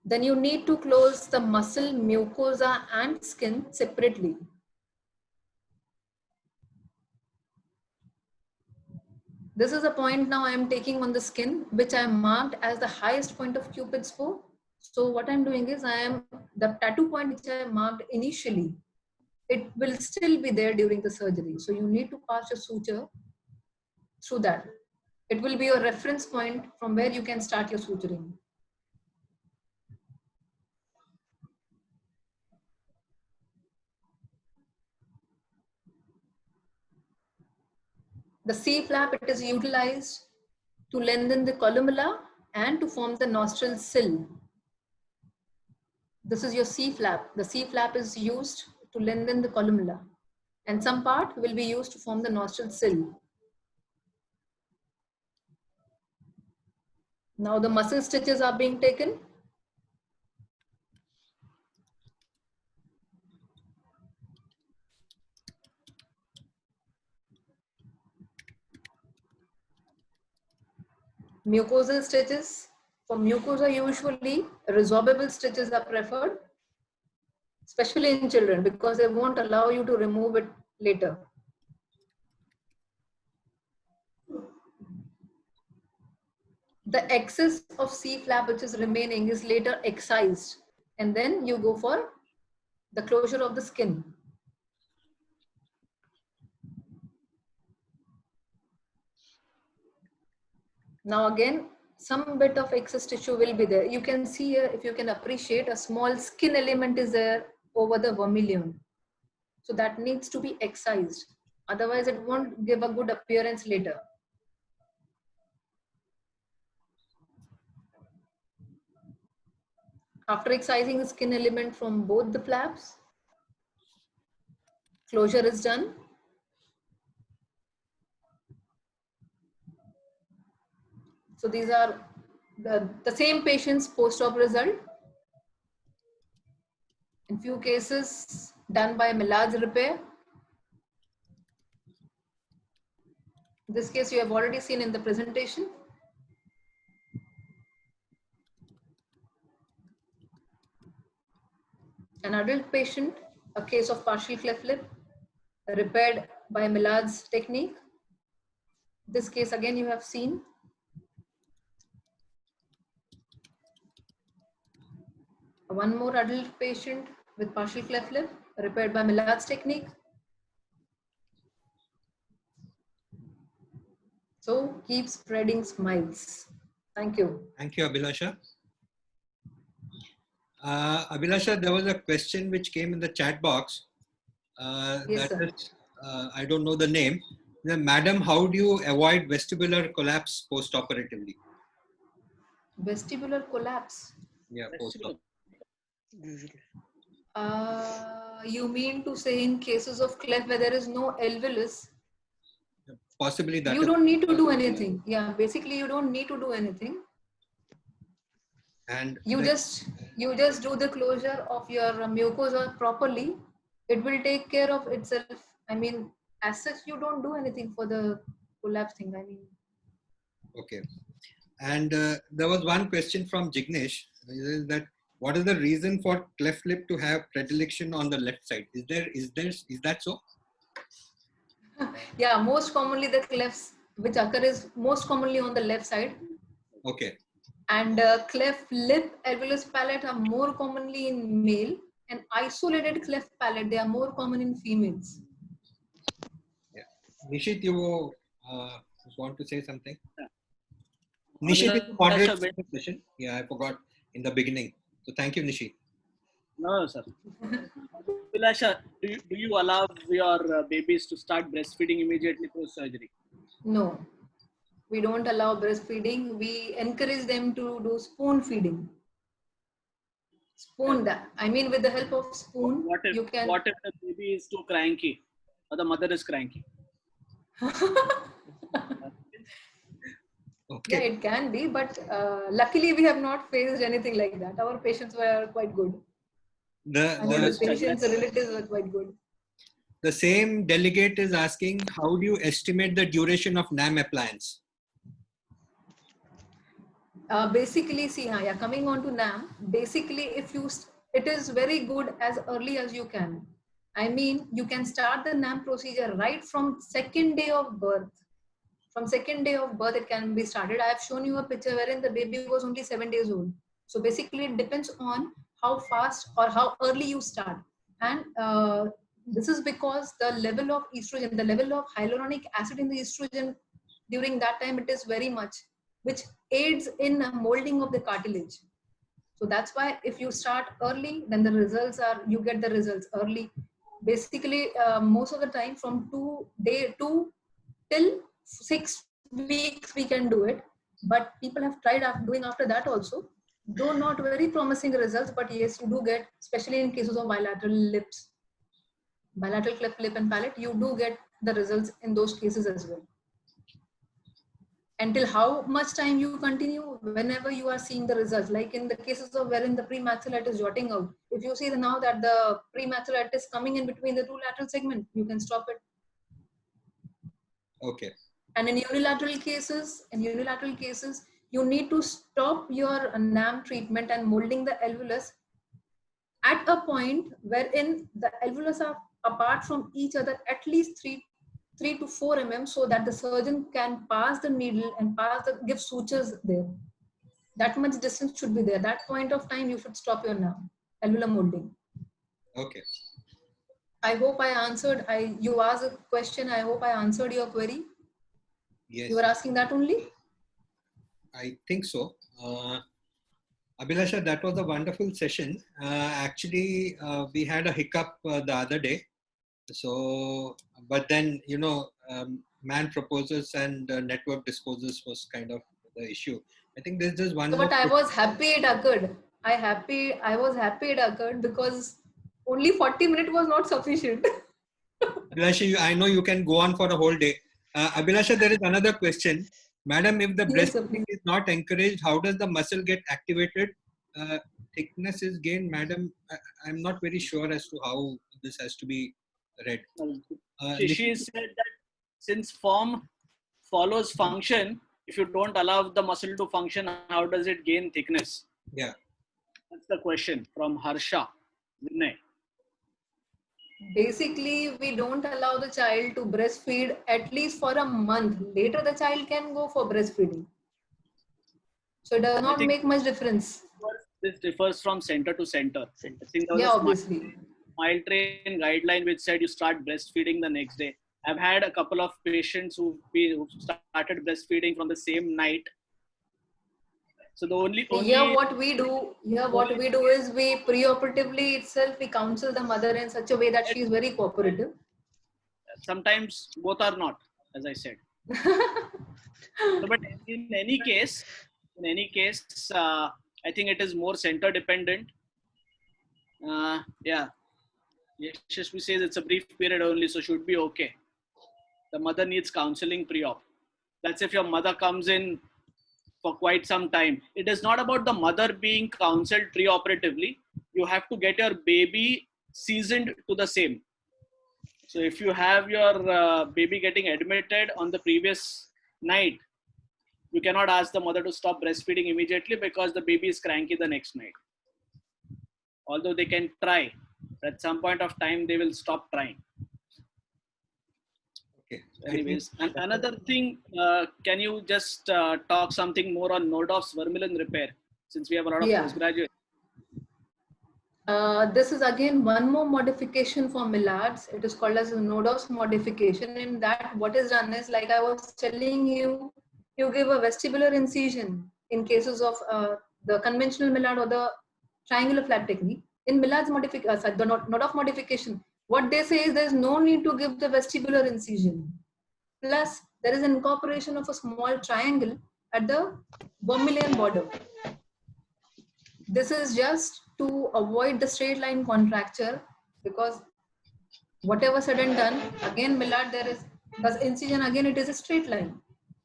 Then you need to close the muscle, mucosa, and skin separately. This is a point now I am taking on the skin, which I am marked as the highest point of Cupid's bow. So what I'm doing is the tattoo point which I marked initially, it will still be there during the surgery. So you need to pass your suture through that. It will be your reference point from where you can start your suturing. The C flap, it is utilized to lengthen the columella and to form the nostril sill. This is your C flap. The C flap is used to lengthen the columella, and some part will be used to form the nostril sill. Now the muscle stitches are being taken. Mucosal stitches. For mucosa, usually resorbable stitches are preferred, especially in children, because they won't allow you to remove it later. The excess of C flap which is remaining is later excised, and then you go for the closure of the skin. Now again, some bit of excess tissue will be there. You can see here, if you can appreciate, a small skin element is there over the vermilion. So that needs to be excised. Otherwise, it won't give a good appearance later. After excising the skin element from both the flaps, closure is done. So these are the same patient's post-op result. In few cases, done by Millard's repair. This case you have already seen in the presentation. An adult patient, a case of partial cleft lip, repaired by Millard's technique. This case again you have seen. One more adult patient with partial cleft lip, repaired by Millard's technique. So keep spreading smiles. Thank you. Thank you, Abhilasha. Abhilasha, there was a question which came in the chat box. Yes, sir. I don't know the name. Madam, how do you avoid vestibular collapse post-operatively? Vestibular collapse. Yeah, post-op. Usually. You mean to say in cases of cleft where there is no alveolus, Possibly that you is. don't need to do anything. Yeah, basically you don't need to do anything. And You the- just do the closure of your mucosa properly. It will take care of itself. I mean, as such, you don't do anything for the collapse thing. I mean, okay. And there was one question from Jignesh, is that what is the reason for cleft lip to have predilection on the left side? Is that so? yeah, most commonly the clefts which occur is most commonly on the left side, Okay. and cleft lip, alveolus palate are more commonly in male, and isolated cleft palate, they are more common in females. Yeah. Nishit, you want to say something? Yeah. Nishit is the moderator Abhilasha, of the session. Yeah, I forgot in the beginning. So thank you, Nishit. No, sir. Abhilasha, do you allow your babies to start breastfeeding immediately post surgery? No, we don't allow breastfeeding. We encourage them to do spoon feeding. Spoon that. I mean, with the help of spoon, you can. What if the baby is too cranky or the mother is cranky? Okay. Yeah, it can be, but luckily we have not faced anything like that. Our patients were quite good. I mean, the patients' relatives were quite good. The same delegate is asking, how do you estimate the duration of NAM appliance? Basically, see, yeah, coming on to NAM, basically, it is very good as early as you can. I mean, you can start the NAM procedure right from second day of birth. From second day of birth, it can be started. I have shown you a picture wherein the baby was only 7 days old. So basically, it depends on how fast or how early you start. And this is because the level of estrogen, the level of hyaluronic acid in the estrogen during that time, it is very much, which aids in molding of the cartilage. So that's why if you start early, then the results are, you get the results early. Basically, most of the time from 2 till 6 weeks we can do it, but people have tried doing after that also, though not very promising results, but yes, you do get, especially in cases of bilateral lips, bilateral cleft lip and palate, you do get the results in those cases as well. Until how much time you continue, whenever you are seeing the results, like in the cases of wherein the premaxillate is jutting out, if you see now that the premaxillate is coming in between the two lateral segments, you can stop it. Okay. And in unilateral cases, you need to stop your NAM treatment and molding the alveolus at a point wherein the alveolus are apart from each other at least 3 to 4 mm, so that the surgeon can pass the needle and give sutures there. That much distance should be there. That point of time, you should stop your NAM, alveolar molding. Okay. I hope I answered. You asked a question. I hope I answered your query. Yes. You were asking that only? I think so. Abhilasha, that was a wonderful session. Actually, we had a hiccup the other day. So, but then, man proposes and network disposes was kind of the issue. I think there's just one So, more. but I was happy it occurred. I was happy it occurred because only 40 minutes was not sufficient. Abhilasha, I know you can go on for a whole day. Abhilasha, there is another question. Madam, if the breastfeeding is not encouraged, how does the muscle get activated? Thickness is gained, madam. I'm not very sure as to how this has to be read. She said that since form follows function, if you don't allow the muscle to function, how does it gain thickness? Yeah. That's the question from Harsha Vinay. Basically, we don't allow the child to breastfeed at least for a month. Later, the child can go for breastfeeding. So it does not make much difference. This differs from center to center. I think there was yeah, obviously. Smile Train guideline which said you start breastfeeding the next day. I've had a couple of patients who started breastfeeding from the same night. So the only what we do is we preoperatively itself we counsel the mother in such a way that she is very cooperative. Sometimes both are not, as I said. So, but in any case, in any case, I think it is more center dependent. Yeah. Yashasvi says it's a brief period only, so should be okay. The mother needs counseling pre-op. That's if your mother comes in for quite some time. It is not about the mother being counseled pre-operatively. You have to get your baby seasoned to the same. So if you have your baby getting admitted on the previous night, you cannot ask the mother to stop breastfeeding immediately because the baby is cranky the next night. Although they can try, at some point of time they will stop trying. Okay. Anyways, and another thing, can you just talk something more on Nordhoff's vermilion repair, since we have a lot of postgraduates? This is again one more modification for Millard's. It is called as a Nordhoff's modification. In that, what is done is, like I was telling you, you give a vestibular incision in cases of the conventional Millard or the triangular flap technique. In Millard's modification, the Nordhoff modification, what they say is there is no need to give the vestibular incision. Plus, there is an incorporation of a small triangle at the vermilion border. This is just to avoid the straight line contracture, because whatever said and done, again Millard, there is the incision, again it is a straight line.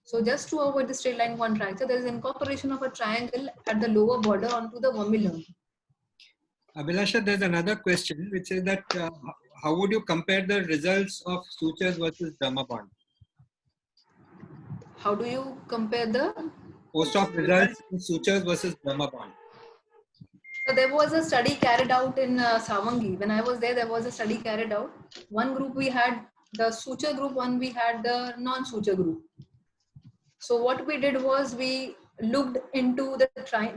So just to avoid the straight line contracture, there is incorporation of a triangle at the lower border onto the vermilion. Abhilasha, there's another question which is that how would you compare the results of sutures versus Dermabond? How do you compare the Post-op results in sutures versus Dermabond? So there was a study carried out in Savangi. When I was there was a study carried out. One group we had the suture group, one we had the non-suture group. So what we did was we looked into the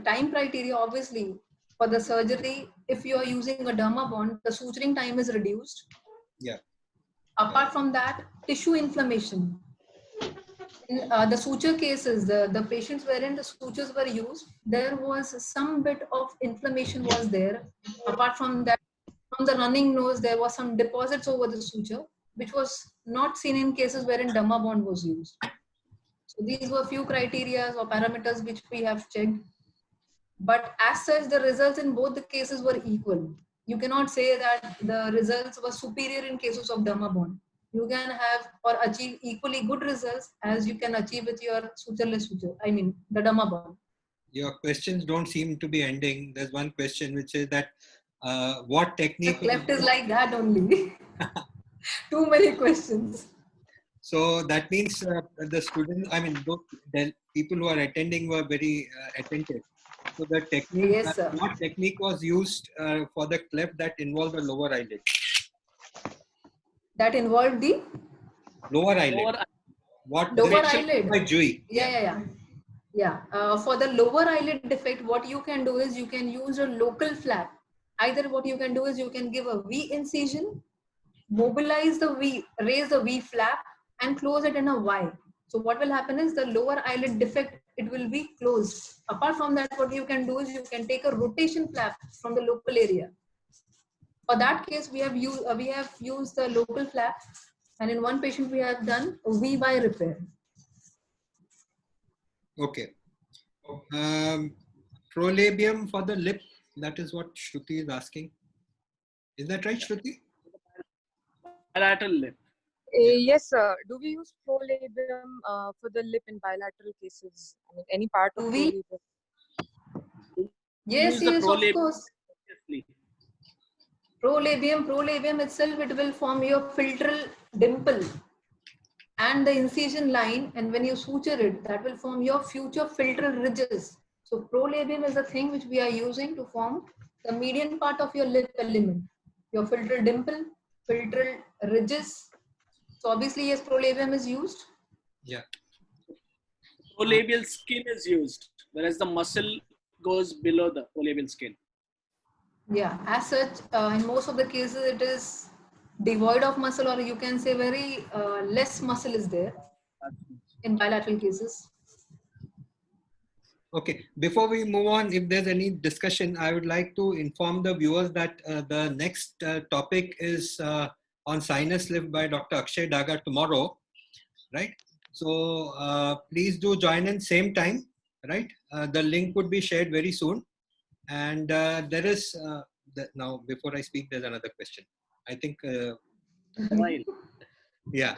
time criteria. Obviously, for the surgery, if you are using a Dermabond, the suturing time is reduced. Yeah. Apart from that, tissue inflammation. In the suture cases, the patients wherein the sutures were used, there was some bit of inflammation was there. Apart from that, from the running nose, there was some deposits over the suture, which was not seen in cases wherein Dermabond was used. So these were few criteria or parameters which we have checked. But as such, the results in both the cases were equal. You cannot say that the results were superior in cases of Dermabond. You can have or achieve equally good results as you can achieve with your sutureless suture. I mean, the Dermabond. Your questions don't seem to be ending. There's one question which is that what technique? The cleft is like that only. Too many questions. So that means the students, I mean, the people who are attending were very attentive. So the technique, Yes, sir. what technique was used for the cleft that involved the lower eyelid? That involved the Lower eyelid. What? lower eyelid. By Jui. Yeah. For the lower eyelid defect, what you can do is you can use a local flap. Either what you can do is you can give a V incision, mobilize the V, raise the V flap, and close it in a Y. So what will happen is the lower eyelid defect, it will be closed. Apart from that, what you can do is you can take a rotation flap from the local area. For that case, we have used the local flap, and in one patient we have done a V-Y repair. Okay. Prolabium for the lip. That is what Shruti is asking. Is that right, Shruti? Bilateral lip. Yes, sir. Do we use prolabium for the lip in bilateral cases? I mean, any part of prolabium? Yes, Use of course. Obviously. Prolabium itself, it will form your philtral dimple and the incision line, and when you suture it, that will form your future philtral ridges. So prolabium is the thing which we are using to form the median part of your lip element, your philtral dimple, philtral ridges. So obviously, yes, prolabium is used. Yeah. Prolabial skin is used, whereas the muscle goes below the prolabial skin. Yeah, as such, in most of the cases, it is devoid of muscle, or you can say very less muscle is there in bilateral cases. Okay, before we move on, if there's any discussion, I would like to inform the viewers that the next topic is on sinus lift by Dr. Akshay Daga tomorrow, right? So please do join in same time, right? The link would be shared very soon. And there is, now before I speak, there's another question. I think, Right. yeah.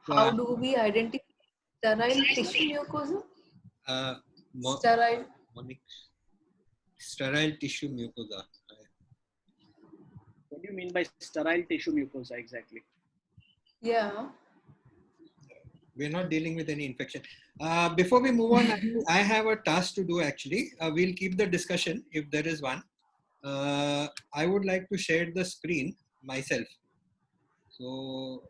How do we identify sterile tissue mucosa? Sterile. Sterile tissue mucosa. What do you mean by sterile tissue mucosa exactly? Yeah. We're not dealing with any infection. Before we move on, I have a task to do actually. We'll keep the discussion if there is one. I would like to share the screen myself. So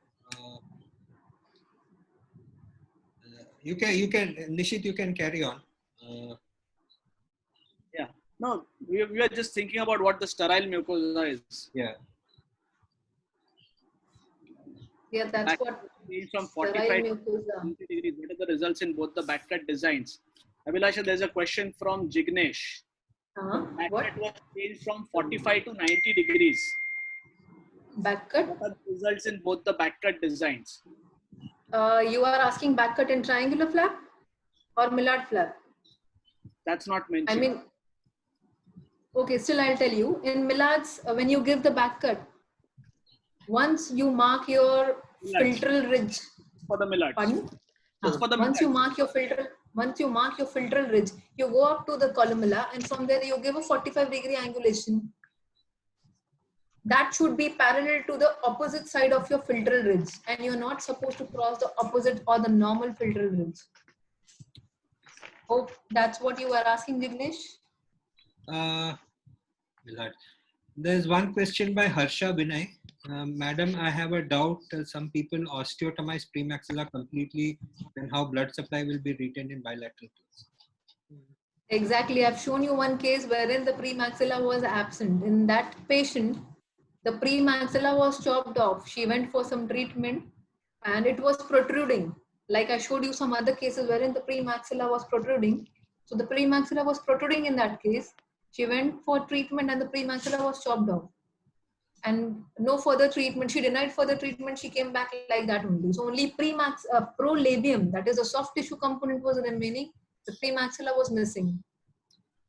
you can, Nishit, you can carry on. Yeah. No, we are just thinking about what the sterile mucosa is. Yeah. Yeah, that's what Change from sterile 45 mucosa. 90 degrees. What are the results in both the backcut designs? Abhilasha, there's a question from Jignesh. What? Backcut was changed from 45 to 90 degrees. Backcut? What are the results in both the backcut designs? You are asking backcut in triangular flap or Millard flap? That's not mentioned. I mean, okay, still I'll tell you. In Millards, when you give the backcut, once you mark your Millards. filtral ridge, For the Millards. pardon? It's for the Once you Millards. mark your filtral ridge, you go up to the columella and from there you give a 45-degree angulation. That should be parallel to the opposite side of your filtral ridge, and you're not supposed to cross the opposite or the normal filtral ridge. Hope that's what you are asking, Jignesh. There's one question by Harsha Vinay. Madam, I have a doubt. Some people osteotomize premaxilla completely, then how blood supply will be retained in bilateral case? Exactly. I've shown you one case wherein the premaxilla was absent. In that patient, the premaxilla was chopped off. She went for some treatment and it was protruding. Like I showed you some other cases wherein the premaxilla was protruding. So the premaxilla was protruding in that case. She went for treatment and the premaxilla was chopped off. And no further treatment. She denied further treatment. She came back like that only. So only prolabium, that is the soft tissue component, was remaining. The premaxilla was missing.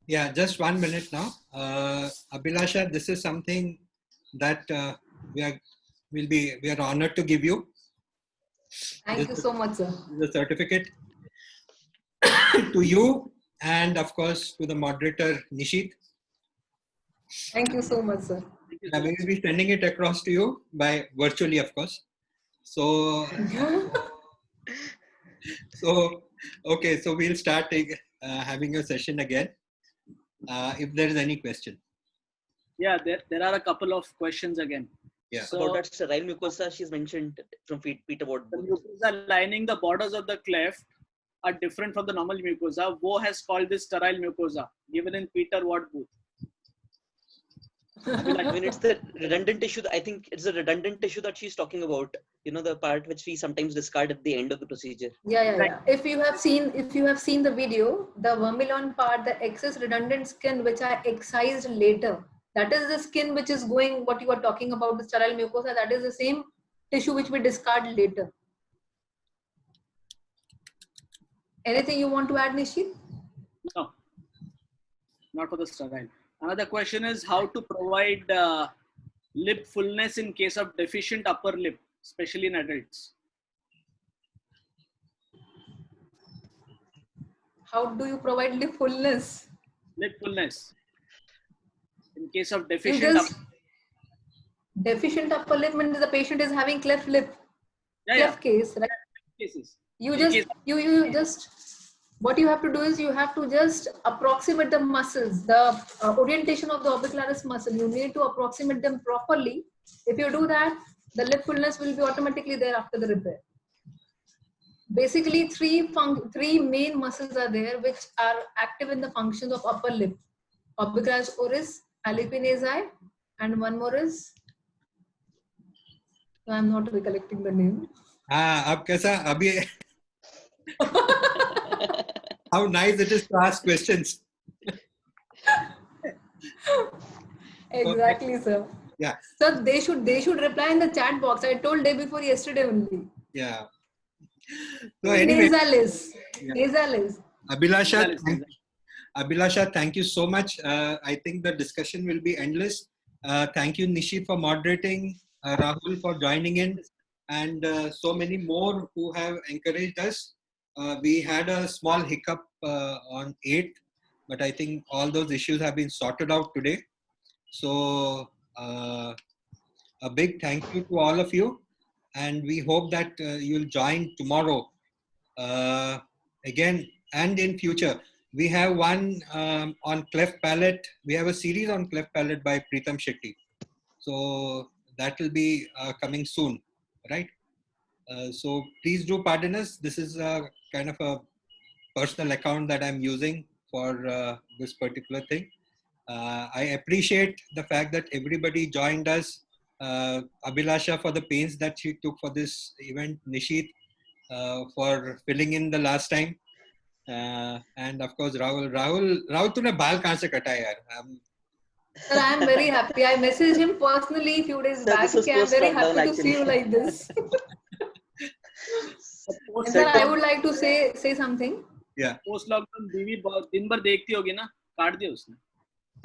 Yeah, just 1 minute now. Abhilasha, this is something that we are honored to give you. Thank you so much, sir. The certificate to you and of course to the moderator Nishit. Thank you so much, sir. We will be sending it across to you by virtually, of course. So, okay, so we'll start having a session again. If there is any question. Yeah, there are a couple of questions again. Yeah. So about that sterile mucosa, she's mentioned from Peter about The both. mucosa lining the borders of the cleft are different from the normal mucosa. Vo has called this sterile mucosa, given in Peter Watt booth. I mean, it's the redundant tissue. I think it's the redundant tissue that she's talking about. You know, the part which we sometimes discard at the end of the procedure. Yeah. If you have seen the video, the vermilion part, the excess redundant skin which are excised later, that is the skin which is going, what you are talking about, the sterile mucosa, that is the same tissue which we discard later. Anything you want to add, Nishit? No, not for the sterile. Another question is how to provide lip fullness in case of deficient upper lip, especially in adults. How do you provide lip fullness? Lip fullness in case of You deficient just deficient upper lip means the patient is having cleft lip, cleft case, right? cases. You just what you have to do is you have to just approximate the muscles, the orientation of the orbicularis muscle. You need to approximate them properly. If you do that, the lip fullness will be automatically there after the repair. Basically, three main muscles are there which are active in the functions of upper lip: orbicularis oris, alipinasi, and one more is, I'm not recollecting the name. अब कैसा अभी how nice it is to ask questions. Exactly, sir. Yeah. So they should reply in the chat box. I told day before yesterday only. Yeah. So anyway, Nasalis. Yeah. Nasalis. Abhilasha, Gonzalez. Abhilasha, thank you so much. I think the discussion will be endless. Thank you, Nishit, for moderating, Rahul for joining in, and so many more who have encouraged us. We had a small hiccup on 8th, but I think all those issues have been sorted out today. So a big thank you to all of you, and we hope that you'll join tomorrow again and in future. We have one on cleft palate. We have a series on cleft palate by Preetham Shetty. So that will be coming soon, right? So please do pardon us. This is a kind of a personal account that I'm using for this particular thing. I appreciate the fact that everybody joined us. Abhilasha for the pains that she took for this event. Nishit for filling in the last time. And of course Rahul तूने बाल कहाँ से कटा यार? Sir, I am very happy. I messaged him personally a few days Sir, back. this was I am very post-lockdown, happy to see you actually. like this. And sir, I would like to say something. Yeah. Post lockdown बीवी दिन भर देखती होगी ना, काट दिया उसने.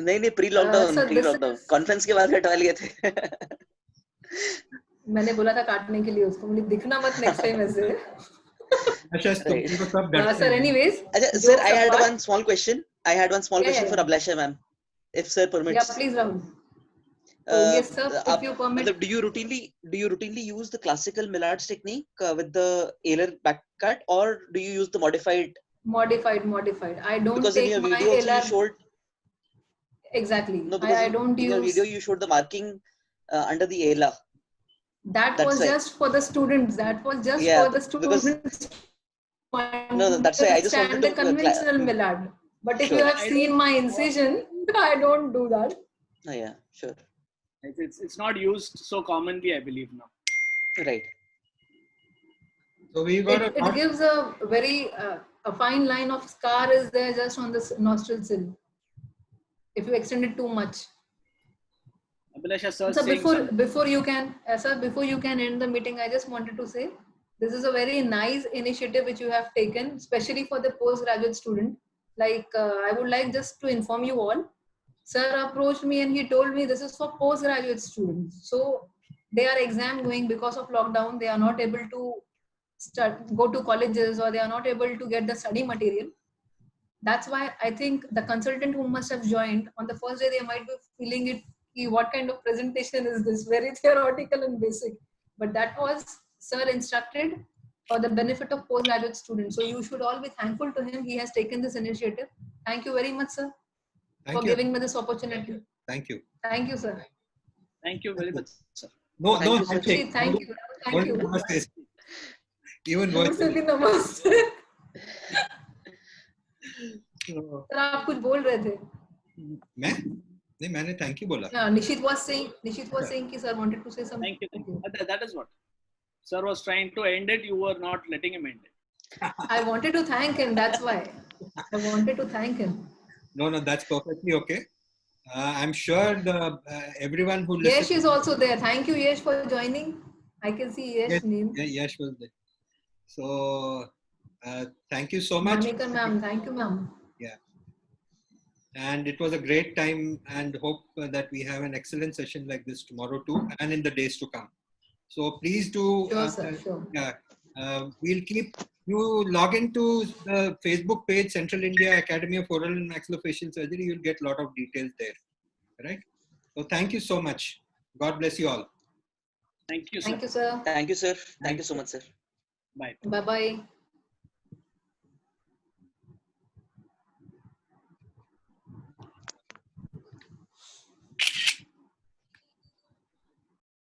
नहीं pre lockdown sir, this is- conference के बाद हटवा लिए थे. मैंने बोला था काटने के लिए उसको, मुझे दिखना मत नेक्स्ट टाइम ऐसे. अच्छा, तुमको सब डरते Sir, हैं। anyways. अच्छा, sir, I had apart- one small question. I had one small Yeah, question yeah, for Abhilasha ma'am, if sir permits. Yeah, please, Rahul. Yes, sir. If you permit. Do you routinely use the classical Millard's technique with the Euler backcut, or do you use the modified? Modified. I don't Because in take your my video also you LR. showed. Exactly. No, because I don't in your use. video you showed the marking under the ELA. That That's was why. just for the students. That was just Yeah, for the because- students. No, that's why I just wanted the to conventional Millard. But if you Sure. have seen my incision, I don't do that. Oh, yeah, sure. It's not used so commonly, I believe now. Right. So we got It gives a very a fine line of scar is there just on the nostril sill. If you extend it too much. Abhilasha sir So saying something. before you can end the meeting, I just wanted to say this is a very nice initiative which you have taken, especially for the postgraduate student. Like I would like just to inform you all. Sir approached me and he told me this is for postgraduate students. So they are exam going because of lockdown. They are not able to go to colleges, or they are not able to get the study material. That's why I think the consultant who must have joined on the first day, they might be feeling it. What kind of presentation is this? Very theoretical and basic. But that was sir instructed for the benefit of postgraduate students. So you should all be thankful to him. He has taken this initiative. Thank you very much, sir, for giving me this opportunity. Thank you. Thank you, sir. Thank you very much, sir. No, Thank you, sir. handshake. Thank you. Thank you. Namaste. Even worse. Namaste, namaste. Sir आप कुछ बोल रहे थे? मैं नहीं, मैंने thank you बोला. Nishit was saying कि sir wanted to say something. Thank you. That is what sir was trying to end it. You were not letting him end it. I wanted to thank him. That's why I wanted to thank him. No, that's perfectly okay. I'm sure everyone who listens. Yesh is also there. Thank you, Yesh, for joining. I can see Yesh name. Yesh was there. So thank you so much. Monica ma'am, thank you, ma'am. Yeah. And it was a great time, and hope that we have an excellent session like this tomorrow too, and in the days to come. So please do. Sure, sir. Sure. Yeah. We'll keep you log into the Facebook page, Central India Academy of Oral and Maxillofacial Surgery. You'll get a lot of details there. Right. So thank you so much. God bless you all. Thank you, sir. Thank you, sir. Thank you, sir. Thank you so much, sir. Bye. Bye bye.